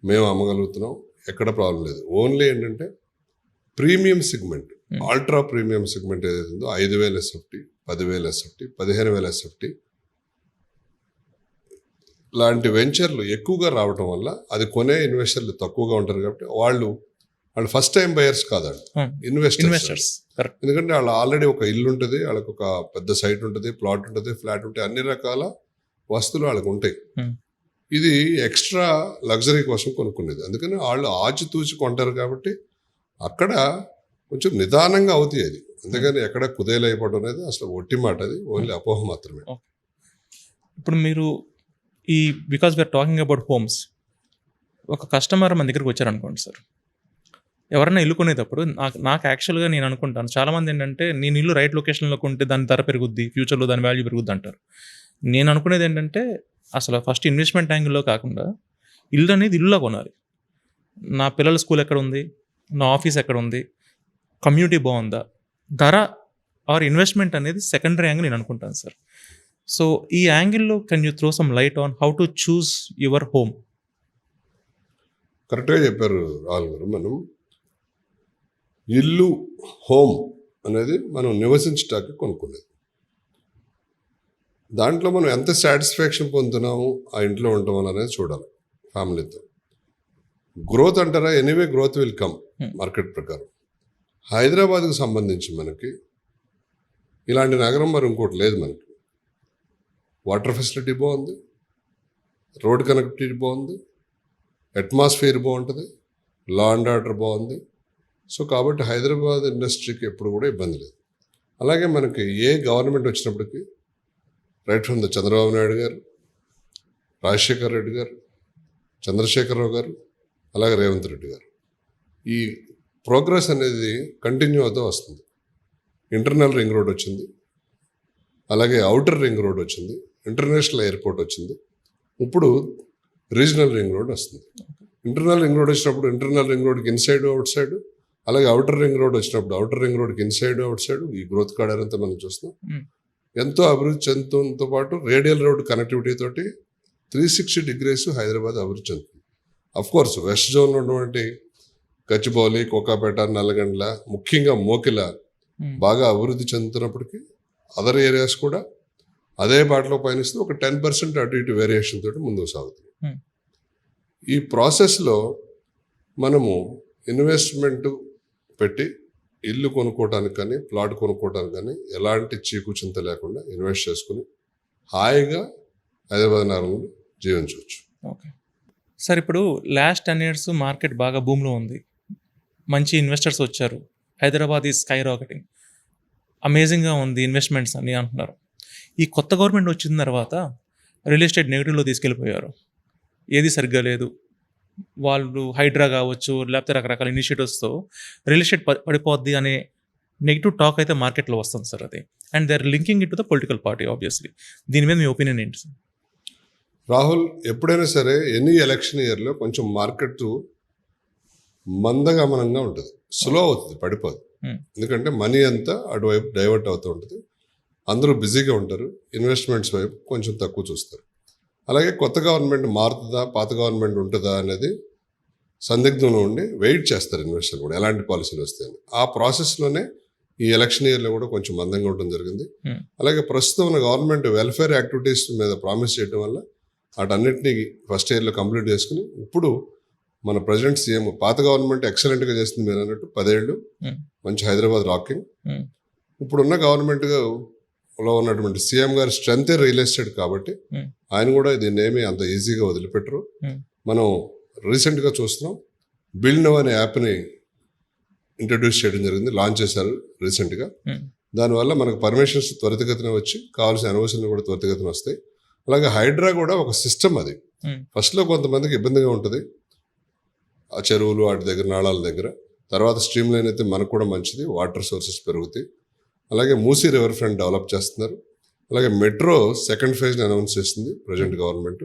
D: మేము అమ్మగలుగుతున్నాం, ఎక్కడ ప్రాబ్లం లేదు. ఓన్లీ ఏంటంటే premium segment, ultra premium segment ఏదైతే ఉందో 5,000 SFT, 10,000 SFT, 15,000 SFT లాంటి వెంచర్లు ఎక్కువగా రావటం వల్ల అది కొనే ఇన్వెస్టర్లు తక్కువగా ఉంటారు కాబట్టి వాళ్ళు ఫస్ట్ టైం బయర్స్ కాదండి, ఇన్వెస్టర్స్. ఎందుకంటే వాళ్ళు ఆల్రెడీ ఒక ఇల్లు ఉంటుంది, వాళ్ళకి ఒక పెద్ద సైట్ ఉంటుంది, ప్లాట్ ఉంటుంది, ఫ్లాట్ ఉంటుంది, అన్ని రకాల వస్తువులు వాళ్ళకి ఉంటాయి. ఇది ఎక్స్ట్రా లగ్జరీ కోసం కొనుక్కునేది. అందుకని వాళ్ళు ఆచితూచి కొంటారు కాబట్టి అక్కడ కొంచెం నిదానంగా అవుతాయి అది. అందుకని ఎక్కడ కుదేలైపోవడం అనేది అసలు ఒట్టి మాట, అది ఓన్లీ అపోహ మాత్రమే.
A: ఇప్పుడు మీరు because we are talking about homes, ఒక కస్టమర్ మన దగ్గరికి వచ్చారనుకోండి సార్, ఎవరైనా ఇల్లు కొనేటప్పుడు నాకు యాక్చువల్గా నేను అనుకుంటాను, చాలామంది ఏంటంటే నేను ఇల్లు రైట్ లొకేషన్లో కొంటే దాని ధర పెరుగుద్ది, ఫ్యూచర్లో దాని వాల్యూ పెరుగుద్ది అంటారు. నేను అనుకునేది ఏంటంటే అసలు ఫస్ట్ ఇన్వెస్ట్మెంట్ యాంగిల్లో కాకుండా ఇల్లు అనేది ఇల్లులా కొనాలి. నా పిల్లల స్కూల్ ఎక్కడ ఉంది, నా ఆఫీస్ ఎక్కడ ఉంది, కమ్యూనిటీ బాగుందా, ధర ఆర్ ఇన్వెస్ట్మెంట్ అనేది సెకండరీ యాంగిల్ నేను అనుకుంటాను సార్. సో ఈ యాంగిల్లో can you throw some light on how to choose your home?
D: కరెక్ట్గా చెప్పారు రాహుల్ గారు. మనం ఇల్లు, హోమ్ అనేది మనం నివసించడానికి కొనుక్కునేది. దాంట్లో మనం ఎంత సాటిస్ఫాక్షన్ పొందుతున్నాము ఆ ఇంట్లో ఉండటం వల్ల అనేది చూడాలి ఫ్యామిలీతో. గ్రోత్ అంటారా, anyway growth will come market ప్రకారం. హైదరాబాద్కు సంబంధించి మనకి ఇలాంటి నగరం మరి ఇంకోటి లేదు మనకి. వాటర్ ఫెసిలిటీ బాగుంది, రోడ్ కనెక్టివిటీ బాగుంది, అట్మాస్ఫియర్ బాగుంటుంది, లా అండ్ ఆర్డర్ బాగుంది. సో కాబట్టి హైదరాబాద్ ఇండస్ట్రీకి ఎప్పుడు కూడా ఇబ్బంది లేదు. అలాగే మనకి ఏ గవర్నమెంట్ వచ్చినప్పటికీ right from the Chandrababu Naidu గారు, రాజశేఖర్ రెడ్డి గారు, చంద్రశేఖరరావు గారు, అలాగే రేవంత్ రెడ్డి గారు, ఈ ప్రోగ్రెస్ అనేది కంటిన్యూ అవుతూ వస్తుంది. ఇంటర్నల్ రింగ్ రోడ్ వచ్చింది, అలాగే అవుటర్ రింగ్ రోడ్ వచ్చింది, ఇంటర్నేషనల్ ఎయిర్పోర్ట్ వచ్చింది, ఇప్పుడు రీజనల్ రింగ్ రోడ్ వస్తుంది. ఇంటర్నల్ రింగ్ రోడ్ వచ్చినప్పుడు ఇంటర్నల్ రింగ్ రోడ్కి ఇన్సైడ్ అవుట్ సైడ్, అలాగే అవుటర్ రింగ్ రోడ్ వచ్చినప్పుడు అవుటర్ రింగ్ రోడ్కి ఇన్సైడ్ అవుట్ సైడ్, ఈ గ్రోత్ కార్డర్ అంతా మనం చూస్తున్నాం. ఎంతో అభివృద్ధి చెందుతుంతో పాటు రేడియల్ రోడ్ కనెక్టివిటీ తోటి 360 degrees హైదరాబాద్ అభివృద్ధి చెందుతుంది. అఫ్కోర్స్ వెస్ట్ జోన్లో ఉన్నటువంటి గచ్చిబౌలి, కోకాపేట, నల్లగండ్ల, ముఖ్యంగా మోకిల బాగా అభివృద్ధి చెందుతున్నప్పటికీ అదర్ ఏరియాస్ కూడా అదే బాటలో పయనిస్తూ ఒక 10% అటు ఇటు వేరియేషన్ తోటి ముందుకు సాగుతుంది. ఈ ప్రాసెస్లో మనము ఇన్వెస్ట్మెంట్ పెట్టి ఇల్లు కొనుక్కోవడానికి కానీ ప్లాట్ కొనుక్కోవడానికి కానీ ఎలాంటి చీకు చింత లేకుండా ఇన్వెస్ట్ చేసుకుని హాయిగా హైదరాబాద్ నగరంలో జీవించవచ్చు.
A: ఓకే సార్, ఇప్పుడు లాస్ట్ 10 years మార్కెట్ బాగా భూమిలో ఉంది, మంచి ఇన్వెస్టర్స్ వచ్చారు, హైదరాబాద్ ఈ స్కై రాకెటింగ్, అమేజింగ్గా ఉంది ఇన్వెస్ట్మెంట్స్ అని అంటున్నారు. ఈ కొత్త గవర్నమెంట్ వచ్చిన తర్వాత రియల్ ఎస్టేట్ నెగిటివ్లో తీసుకెళ్ళిపోయారు, ఏది సరిగ్గా లేదు, వాళ్ళు హైడ్రా కావచ్చు లేకపోతే రకరకాల ఇనిషియేటివ్స్తో రియల్ ఎస్టేట్ పడిపోద్ది అనే నెగిటివ్ టాక్ అయితే మార్కెట్లో వస్తుంది sir. And they are linking it to the political party obviously. దీని మీద మీ ఒపీనియన్ ఏంటి సార్?
D: రాహుల్, ఎప్పుడైనా సరే ఎనీ ఎలక్షన్ ఇయర్లో కొంచెం మార్కెట్ మందగమనంగా ఉంటుంది, స్లో అవుతుంది, పడిపోదు. ఎందుకంటే మనీ అంతా అటువైపు డైవర్ట్ అవుతూ ఉంటుంది, అందరూ బిజీగా ఉంటారు, ఇన్వెస్ట్మెంట్స్ వైపు కొంచెం తక్కువ చూస్తారు. అలాగే కొత్త గవర్నమెంట్ మారుతుందా, పాత గవర్నమెంట్ ఉంటుందా అనేది సందిగ్ధంలో ఉండి వెయిట్ చేస్తారు ఇన్వెస్టర్లు కూడా, ఎలాంటి పాలసీలు వస్తాయని. ఆ ప్రాసెస్లోనే ఈ ఎలక్షన్ ఇయర్లో కూడా కొంచెం మందంగా ఉండడం జరిగింది. అలాగే ప్రస్తుతం ఉన్న గవర్నమెంట్ వెల్ఫేర్ యాక్టివిటీస్ మీద ప్రామిస్ చేయడం వల్ల వాటన్నిటినీ ఫస్ట్ ఇయర్లో కంప్లీట్ చేసుకుని ఇప్పుడు మన ప్రెసిడెంట్ సీఎం, పాత గవర్నమెంట్ ఎక్సలెంట్గా చేస్తుంది మీరు అన్నట్టు 10 ఏళ్ళు మంచి హైదరాబాద్ రాకింగ్. ఇప్పుడున్న గవర్నమెంట్లో ఉన్నటువంటి సీఎం గారి స్ట్రెంతే రియల్ ఎస్టేట్ కాబట్టి ఆయన కూడా దీన్ని ఏమీ అంత ఈజీగా వదిలిపెట్టరు. మనం రీసెంట్గా చూస్తున్నాం, బిల్డ్ నౌ అనే యాప్ని ఇంట్రడ్యూస్ చేయడం జరిగింది, లాంచ్ చేశారు రీసెంట్గా. దానివల్ల మనకు పర్మిషన్స్ త్వరితగతిన వచ్చి కావాల్సిన అనుమతులు కూడా త్వరితగతిన వస్తాయి. అలాగే హైడ్రా కూడా ఒక సిస్టమ్ అది. ఫస్ట్లో కొంతమందికి ఇబ్బందిగా ఉంటుంది ఆ చెరువులు వాటి దగ్గర, నాళాల దగ్గర. తర్వాత స్ట్రీమ్ లైన్ అయితే మనకు కూడా మంచిది, వాటర్ సోర్సెస్ పెరుగుతాయి. అలాగే మూసీ రివర్ ఫ్రంట్ డెవలప్ చేస్తున్నారు. అలాగే మెట్రో సెకండ్ ఫేజ్ని అనౌన్స్ చేసింది ప్రజెంట్ గవర్నమెంట్.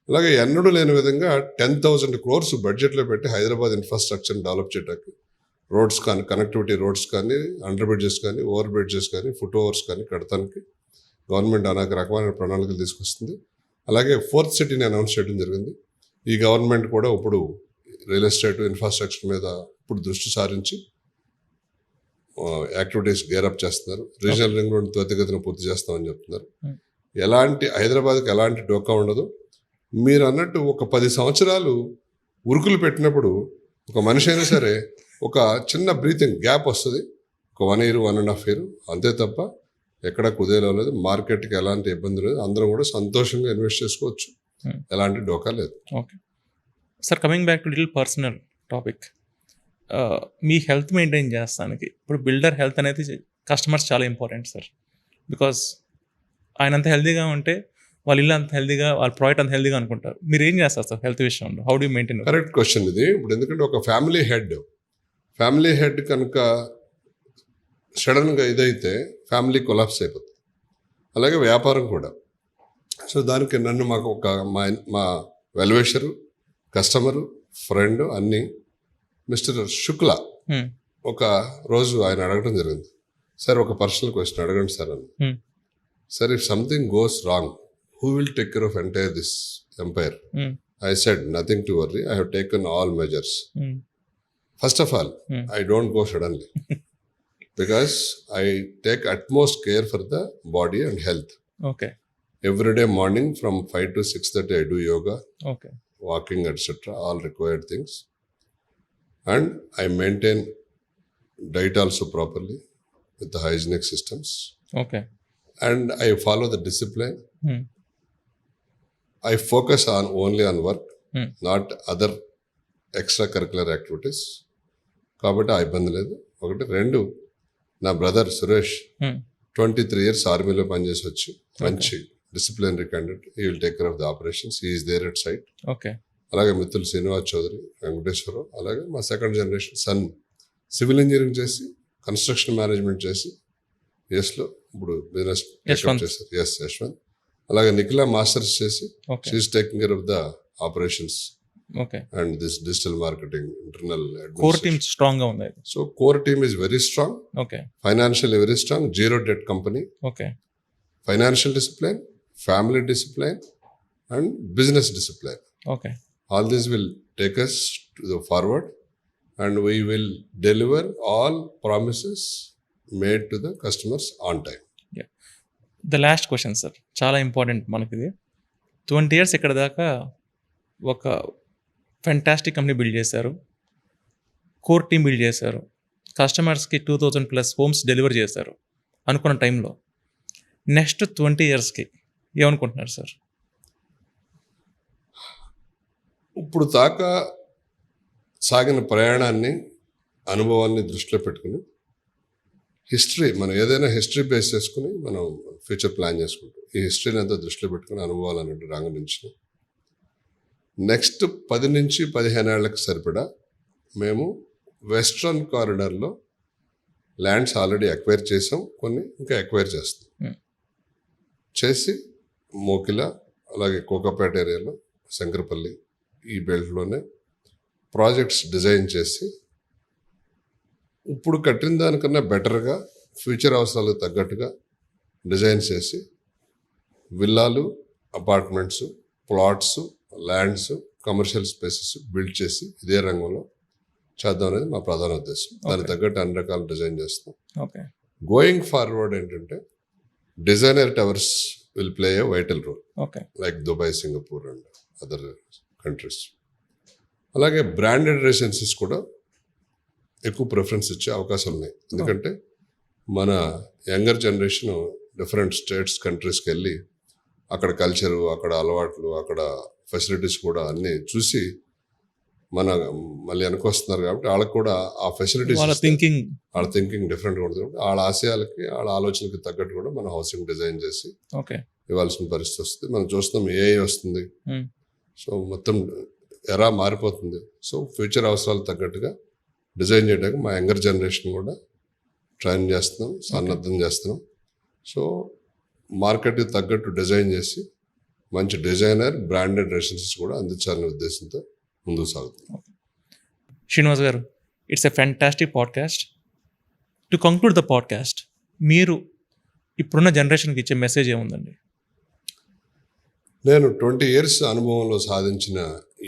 D: అలాగే ఎన్నడూ లేని విధంగా 10,000 crores బడ్జెట్లో పెట్టి హైదరాబాద్ ఇన్ఫ్రాస్ట్రక్చర్ని డెవలప్ చేయడానికి, రోడ్స్ కానీ, కనెక్టివిటీ రోడ్స్ కానీ, అండర్ బ్రిడ్జెస్ కానీ, ఓవర్ బ్రిడ్జెస్ కానీ, ఫుట్ ఓవర్స్ కానీ కడతానికి గవర్నమెంట్ అనేక రకమైన ప్రణాళికలు తీసుకొస్తుంది. అలాగే 4th సిటీని అనౌన్స్ చేయడం జరిగింది. ఈ గవర్నమెంట్ కూడా ఇప్పుడు రియల్ ఎస్టేట్ ఇన్ఫ్రాస్ట్రక్చర్ మీద ఇప్పుడు దృష్టి సారించి యాక్టివిటీస్ గేరప్ చేస్తున్నారు. రీజనల్ రింగ్ రోడ్ త్వరితగతిన పూర్తి చేస్తామని చెప్తున్నారు. హైదరాబాద్కి ఎలాంటి డోకా ఉండదు. మీరు అన్నట్టు ఒక 10 సంవత్సరాలు ఉరుకులు పెట్టినప్పుడు ఒక మనిషి అయినా సరే ఒక చిన్న బ్రీతింగ్ గ్యాప్ వస్తుంది, ఒక 1 year 1.5 year, అంతే తప్ప ఎక్కడ కుదేలో లేదు. మార్కెట్కి ఎలాంటి ఇబ్బంది లేదు, అందరం కూడా సంతోషంగా ఇన్వెస్ట్ చేసుకోవచ్చు, ఎలాంటి డోకా లేదు.
A: Okay sir, coming back to little personal topic, me health maintain చేస్తానికి ఇప్పుడు బిల్డర్ హెల్త్ అనేది కస్టమర్స్ చాలా ఇంపార్టెంట్ సార్. బికాస్ ఆయన అంత హెల్తీగా ఉంటే వాళ్ళ ఇల్లు అంత హెల్తీగా, వాళ్ళ ప్రోడక్ట్ అంత హెల్తీగా అనుకుంటారు. మీరు ఏం చేస్తారు సార్ హెల్త్ విషయంలో? How do maintain?
D: Correct question ఇది. ఇప్పుడు ఎందుకంటే ఒక ఫ్యామిలీ హెడ్ కనుక సడన్గా ఇదైతే ఫ్యామిలీ కొలాప్స్ అయిపోతుంది. అలాగే వ్యాపారం కూడా. సో దానికి నన్ను మాకు మా వెల్వేషరు, కస్టమరు, ఫ్రెండ్ అన్నీ మిస్టర్ శుక్లా ఒక రోజు ఆయన అడగడం జరిగింది, సార్ ఒక పర్సనల్ క్వశ్చన్ అడగండి సార్ అని. Sir, if something goes wrong, who will take care of entire this empire? I said, nothing to worry. I have taken all measures. First of all, I don't go suddenly because I take utmost care for the body and health.
A: Okay.
D: Every day morning from 5 to 6:30 I do yoga,
A: Okay,
D: walking, etc. All required things. And I maintain diet also properly with the hygienic systems.
A: okay.
D: And I follow the discipline. I focus only on work, not other extracurricular activities. కాబట్టి ఆ ఇబ్బంది లేదు. ఒకటి. 2, నా brother Suresh 23 years ఆర్మీలో పనిచేసి వచ్చి మంచి disciplinary candidate. He will take care of the operations. He is there at site.
A: Okay.
D: అలాగే మిత్రులు శ్రీనివాస్ చౌదరి, వెంకటేశ్వరరావు, అలాగే మా second generation son civil engineering చేసి కన్స్ట్రక్షన్ మేనేజ్మెంట్ చేసి యుఎస్లో ఇప్పుడు బిజినెస్ చేశారు. యశ్వంత్. అలాగే నిఖిలా మాస్టర్స్ చేసి she is taking care of the operations and this digital marketing, internal
A: core team strong గా ఉంది.
D: So core team is very strong.
A: Okay.
D: Financially very strong, zero debt company.
A: Okay.
D: Financial discipline, family discipline and business discipline.
A: Okay.
D: All this will take us to the forward and we will deliver all promises made to the customers on time.
A: The last question sir, చాలా important మనకి ఇది. 20 years ఇక్కడ దాకా ఒక fantastic company build చేశారు, core team build చేశారు, కస్టమర్స్కి 2000+ homes deliver చేశారు అనుకున్న టైంలో. నెక్స్ట్ 20 yearsకి ఏమనుకుంటున్నారు సార్?
D: ఇప్పుడు దాకా సాగిన ప్రయాణాన్ని, అనుభవాన్ని దృష్టిలో పెట్టుకుని హిస్టరీ, మనం ఏదైనా హిస్టరీ బేస్ చేసుకుని మనం ఫ్యూచర్ ప్లాన్ చేసుకుంటాం. ఈ హిస్టరీని అంతా దృష్టిలో పెట్టుకుని అనుభవాలు అన్నట్టు రంగనించిన నెక్స్ట్ 10 నుంచి 15 ఏళ్ళకి సరిపడా మేము వెస్ట్రన్ కారిడార్లో ల్యాండ్స్ ఆల్రెడీ ఎక్వైర్ చేసాం, కొన్ని ఇంకా ఎక్వైర్ చేస్తాం. చేసి మోకిల, అలాగే కోకాపేట ఏరియాలో, శంకరపల్లి, ఈ బెల్ట్లోనే ప్రాజెక్ట్స్ డిజైన్ చేసి ఇప్పుడు కట్టిన దానికన్నా బెటర్గా ఫ్యూచర్ అవసరాలకు తగ్గట్టుగా డిజైన్ చేసి విల్లాలు, apartments, plots, lands, commercial spaces build చేసి ఇదే రంగంలో చేద్దాం అనేది మా ప్రధాన ఉద్దేశం. దానికి తగ్గట్టు అన్ని రకాల డిజైన్ చేస్తాం.
A: ఓకే.
D: గోయింగ్ ఫార్వర్డ్ ఏంటంటే designer towers will play a vital role,
A: okay.
D: Like Dubai, Singapore and other countries. అలాగే బ్రాండెడ్ రెసిడెన్సీస్ కూడా ఎక్కువ ప్రిఫరెన్స్ ఇచ్చే అవకాశాలు ఉన్నాయి. ఎందుకంటే మన యంగర్ జనరేషన్ డిఫరెంట్ స్టేట్స్, కంట్రీస్కి వెళ్ళి అక్కడ కల్చరు, అక్కడ అలవాట్లు, అక్కడ ఫెసిలిటీస్ కూడా అన్నీ చూసి మళ్ళీ వెనకొస్తున్నారు. కాబట్టి వాళ్ళకి కూడా ఆ ఫెసిలిటీస్,
A: వాళ్ళ
D: థింకింగ్ డిఫరెంట్గా ఉంటుంది. కాబట్టి వాళ్ళ ఆశయాలకి, వాళ్ళ ఆలోచనకి తగ్గట్టు కూడా మనం హౌసింగ్ డిజైన్ చేసి
A: ఓకే
D: ఇవ్వాల్సిన పరిస్థితి వస్తుంది. మనం చూస్తున్నాం ఏఐ వస్తుంది. సో మొత్తం ఎరా మారిపోతుంది. సో ఫ్యూచర్ అవసరాలు తగ్గట్టుగా డిజైన్ చేయడానికి మా యంగర్ జనరేషన్ కూడా ట్రైన్ చేస్తున్నాం, సన్నద్ధం చేస్తున్నాం. సో మార్కెట్కి తగ్గట్టు డిజైన్ చేసి మంచి డిజైనర్, బ్రాండెడ్ రెసిడెన్సీస్ కూడా అందించాలనే ఉద్దేశంతో ముందుకు సాగుతున్నాం.
A: శ్రీనివాస్ గారు, it's a fantastic podcast. To conclude the podcast, మీరు ఇప్పుడున్న జనరేషన్కి ఇచ్చే మెసేజ్ ఏముందండి?
D: నేను 20 years అనుభవంలో సాధించిన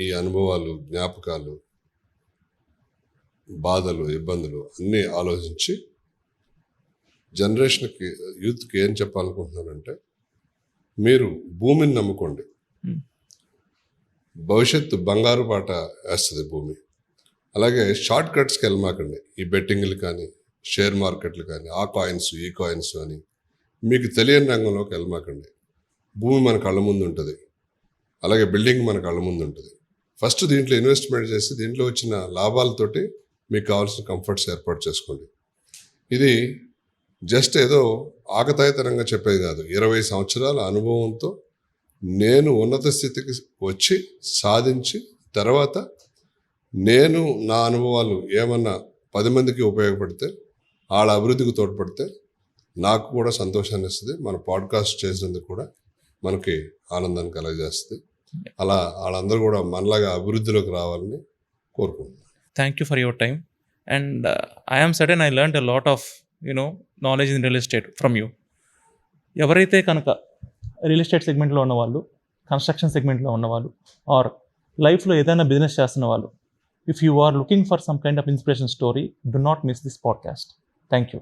D: ఈ అనుభవాలు, జ్ఞాపకాలు, బాధలు, ఇబ్బందులు అన్నీ ఆలోచించి జనరేషన్కి, యూత్కి ఏం చెప్పాలనుకుంటున్నానంటే, మీరు భూమిని నమ్ముకోండి. భవిష్యత్తు బంగారు పాట వేస్తుంది భూమి. అలాగే షార్ట్ కట్స్కి వెళ్ళమాకండి. ఈ బెట్టింగ్లు కానీ, షేర్ మార్కెట్లు కానీ, ఆ కాయిన్స్, ఈ కాయిన్స్ అని మీకు తెలియని రంగంలోకి వెళ్ళమాకండి. భూమి మన కళ్ళ ముందు ఉంటుంది, అలాగే బిల్డింగ్ మన కళ్ళ ముందు ఉంటుంది. ఫస్ట్ దీంట్లో ఇన్వెస్ట్మెంట్ చేసి దీంట్లో వచ్చిన లాభాలతోటి మీకు కావాల్సిన కంఫర్ట్స్ ఏర్పాటు చేసుకోండి. ఇది జస్ట్ ఏదో ఆకతాయితనంగా చెప్పేది కాదు. 20 సంవత్సరాల అనుభవంతో నేను ఉన్నత స్థితికి వచ్చి సాధించి తర్వాత నేను నా అనుభవాలు ఏమన్నా 10 మందికి ఉపయోగపడితే, వాళ్ళ అభివృద్ధికి తోడ్పడితే నాకు కూడా సంతోషాన్ని ఇస్తుంది. మన పాడ్కాస్ట్ చేసినందుకు కూడా మనకి ఆనందాన్ని కలగజేస్తుంది. అలా వాళ్ళందరూ కూడా మనలాగా అభివృద్ధిలోకి రావాలని కోరుకుంటున్నాను.
A: Thank you for your time and I'm sudden I learned a lot of knowledge in real estate from you. ఎవరైతే కనుక రియల్ ఎస్టేట్ సెగ్మెంట్లో ఉన్నవాళ్ళు, కన్స్ట్రక్షన్ సెగ్మెంట్లో ఉన్నవాళ్ళు, ఆర్ లైఫ్లో ఏదైనా బిజినెస్ చేస్తున్న వాళ్ళు, if you are looking for some kind of inspiration story, do not miss this podcast. Thank you.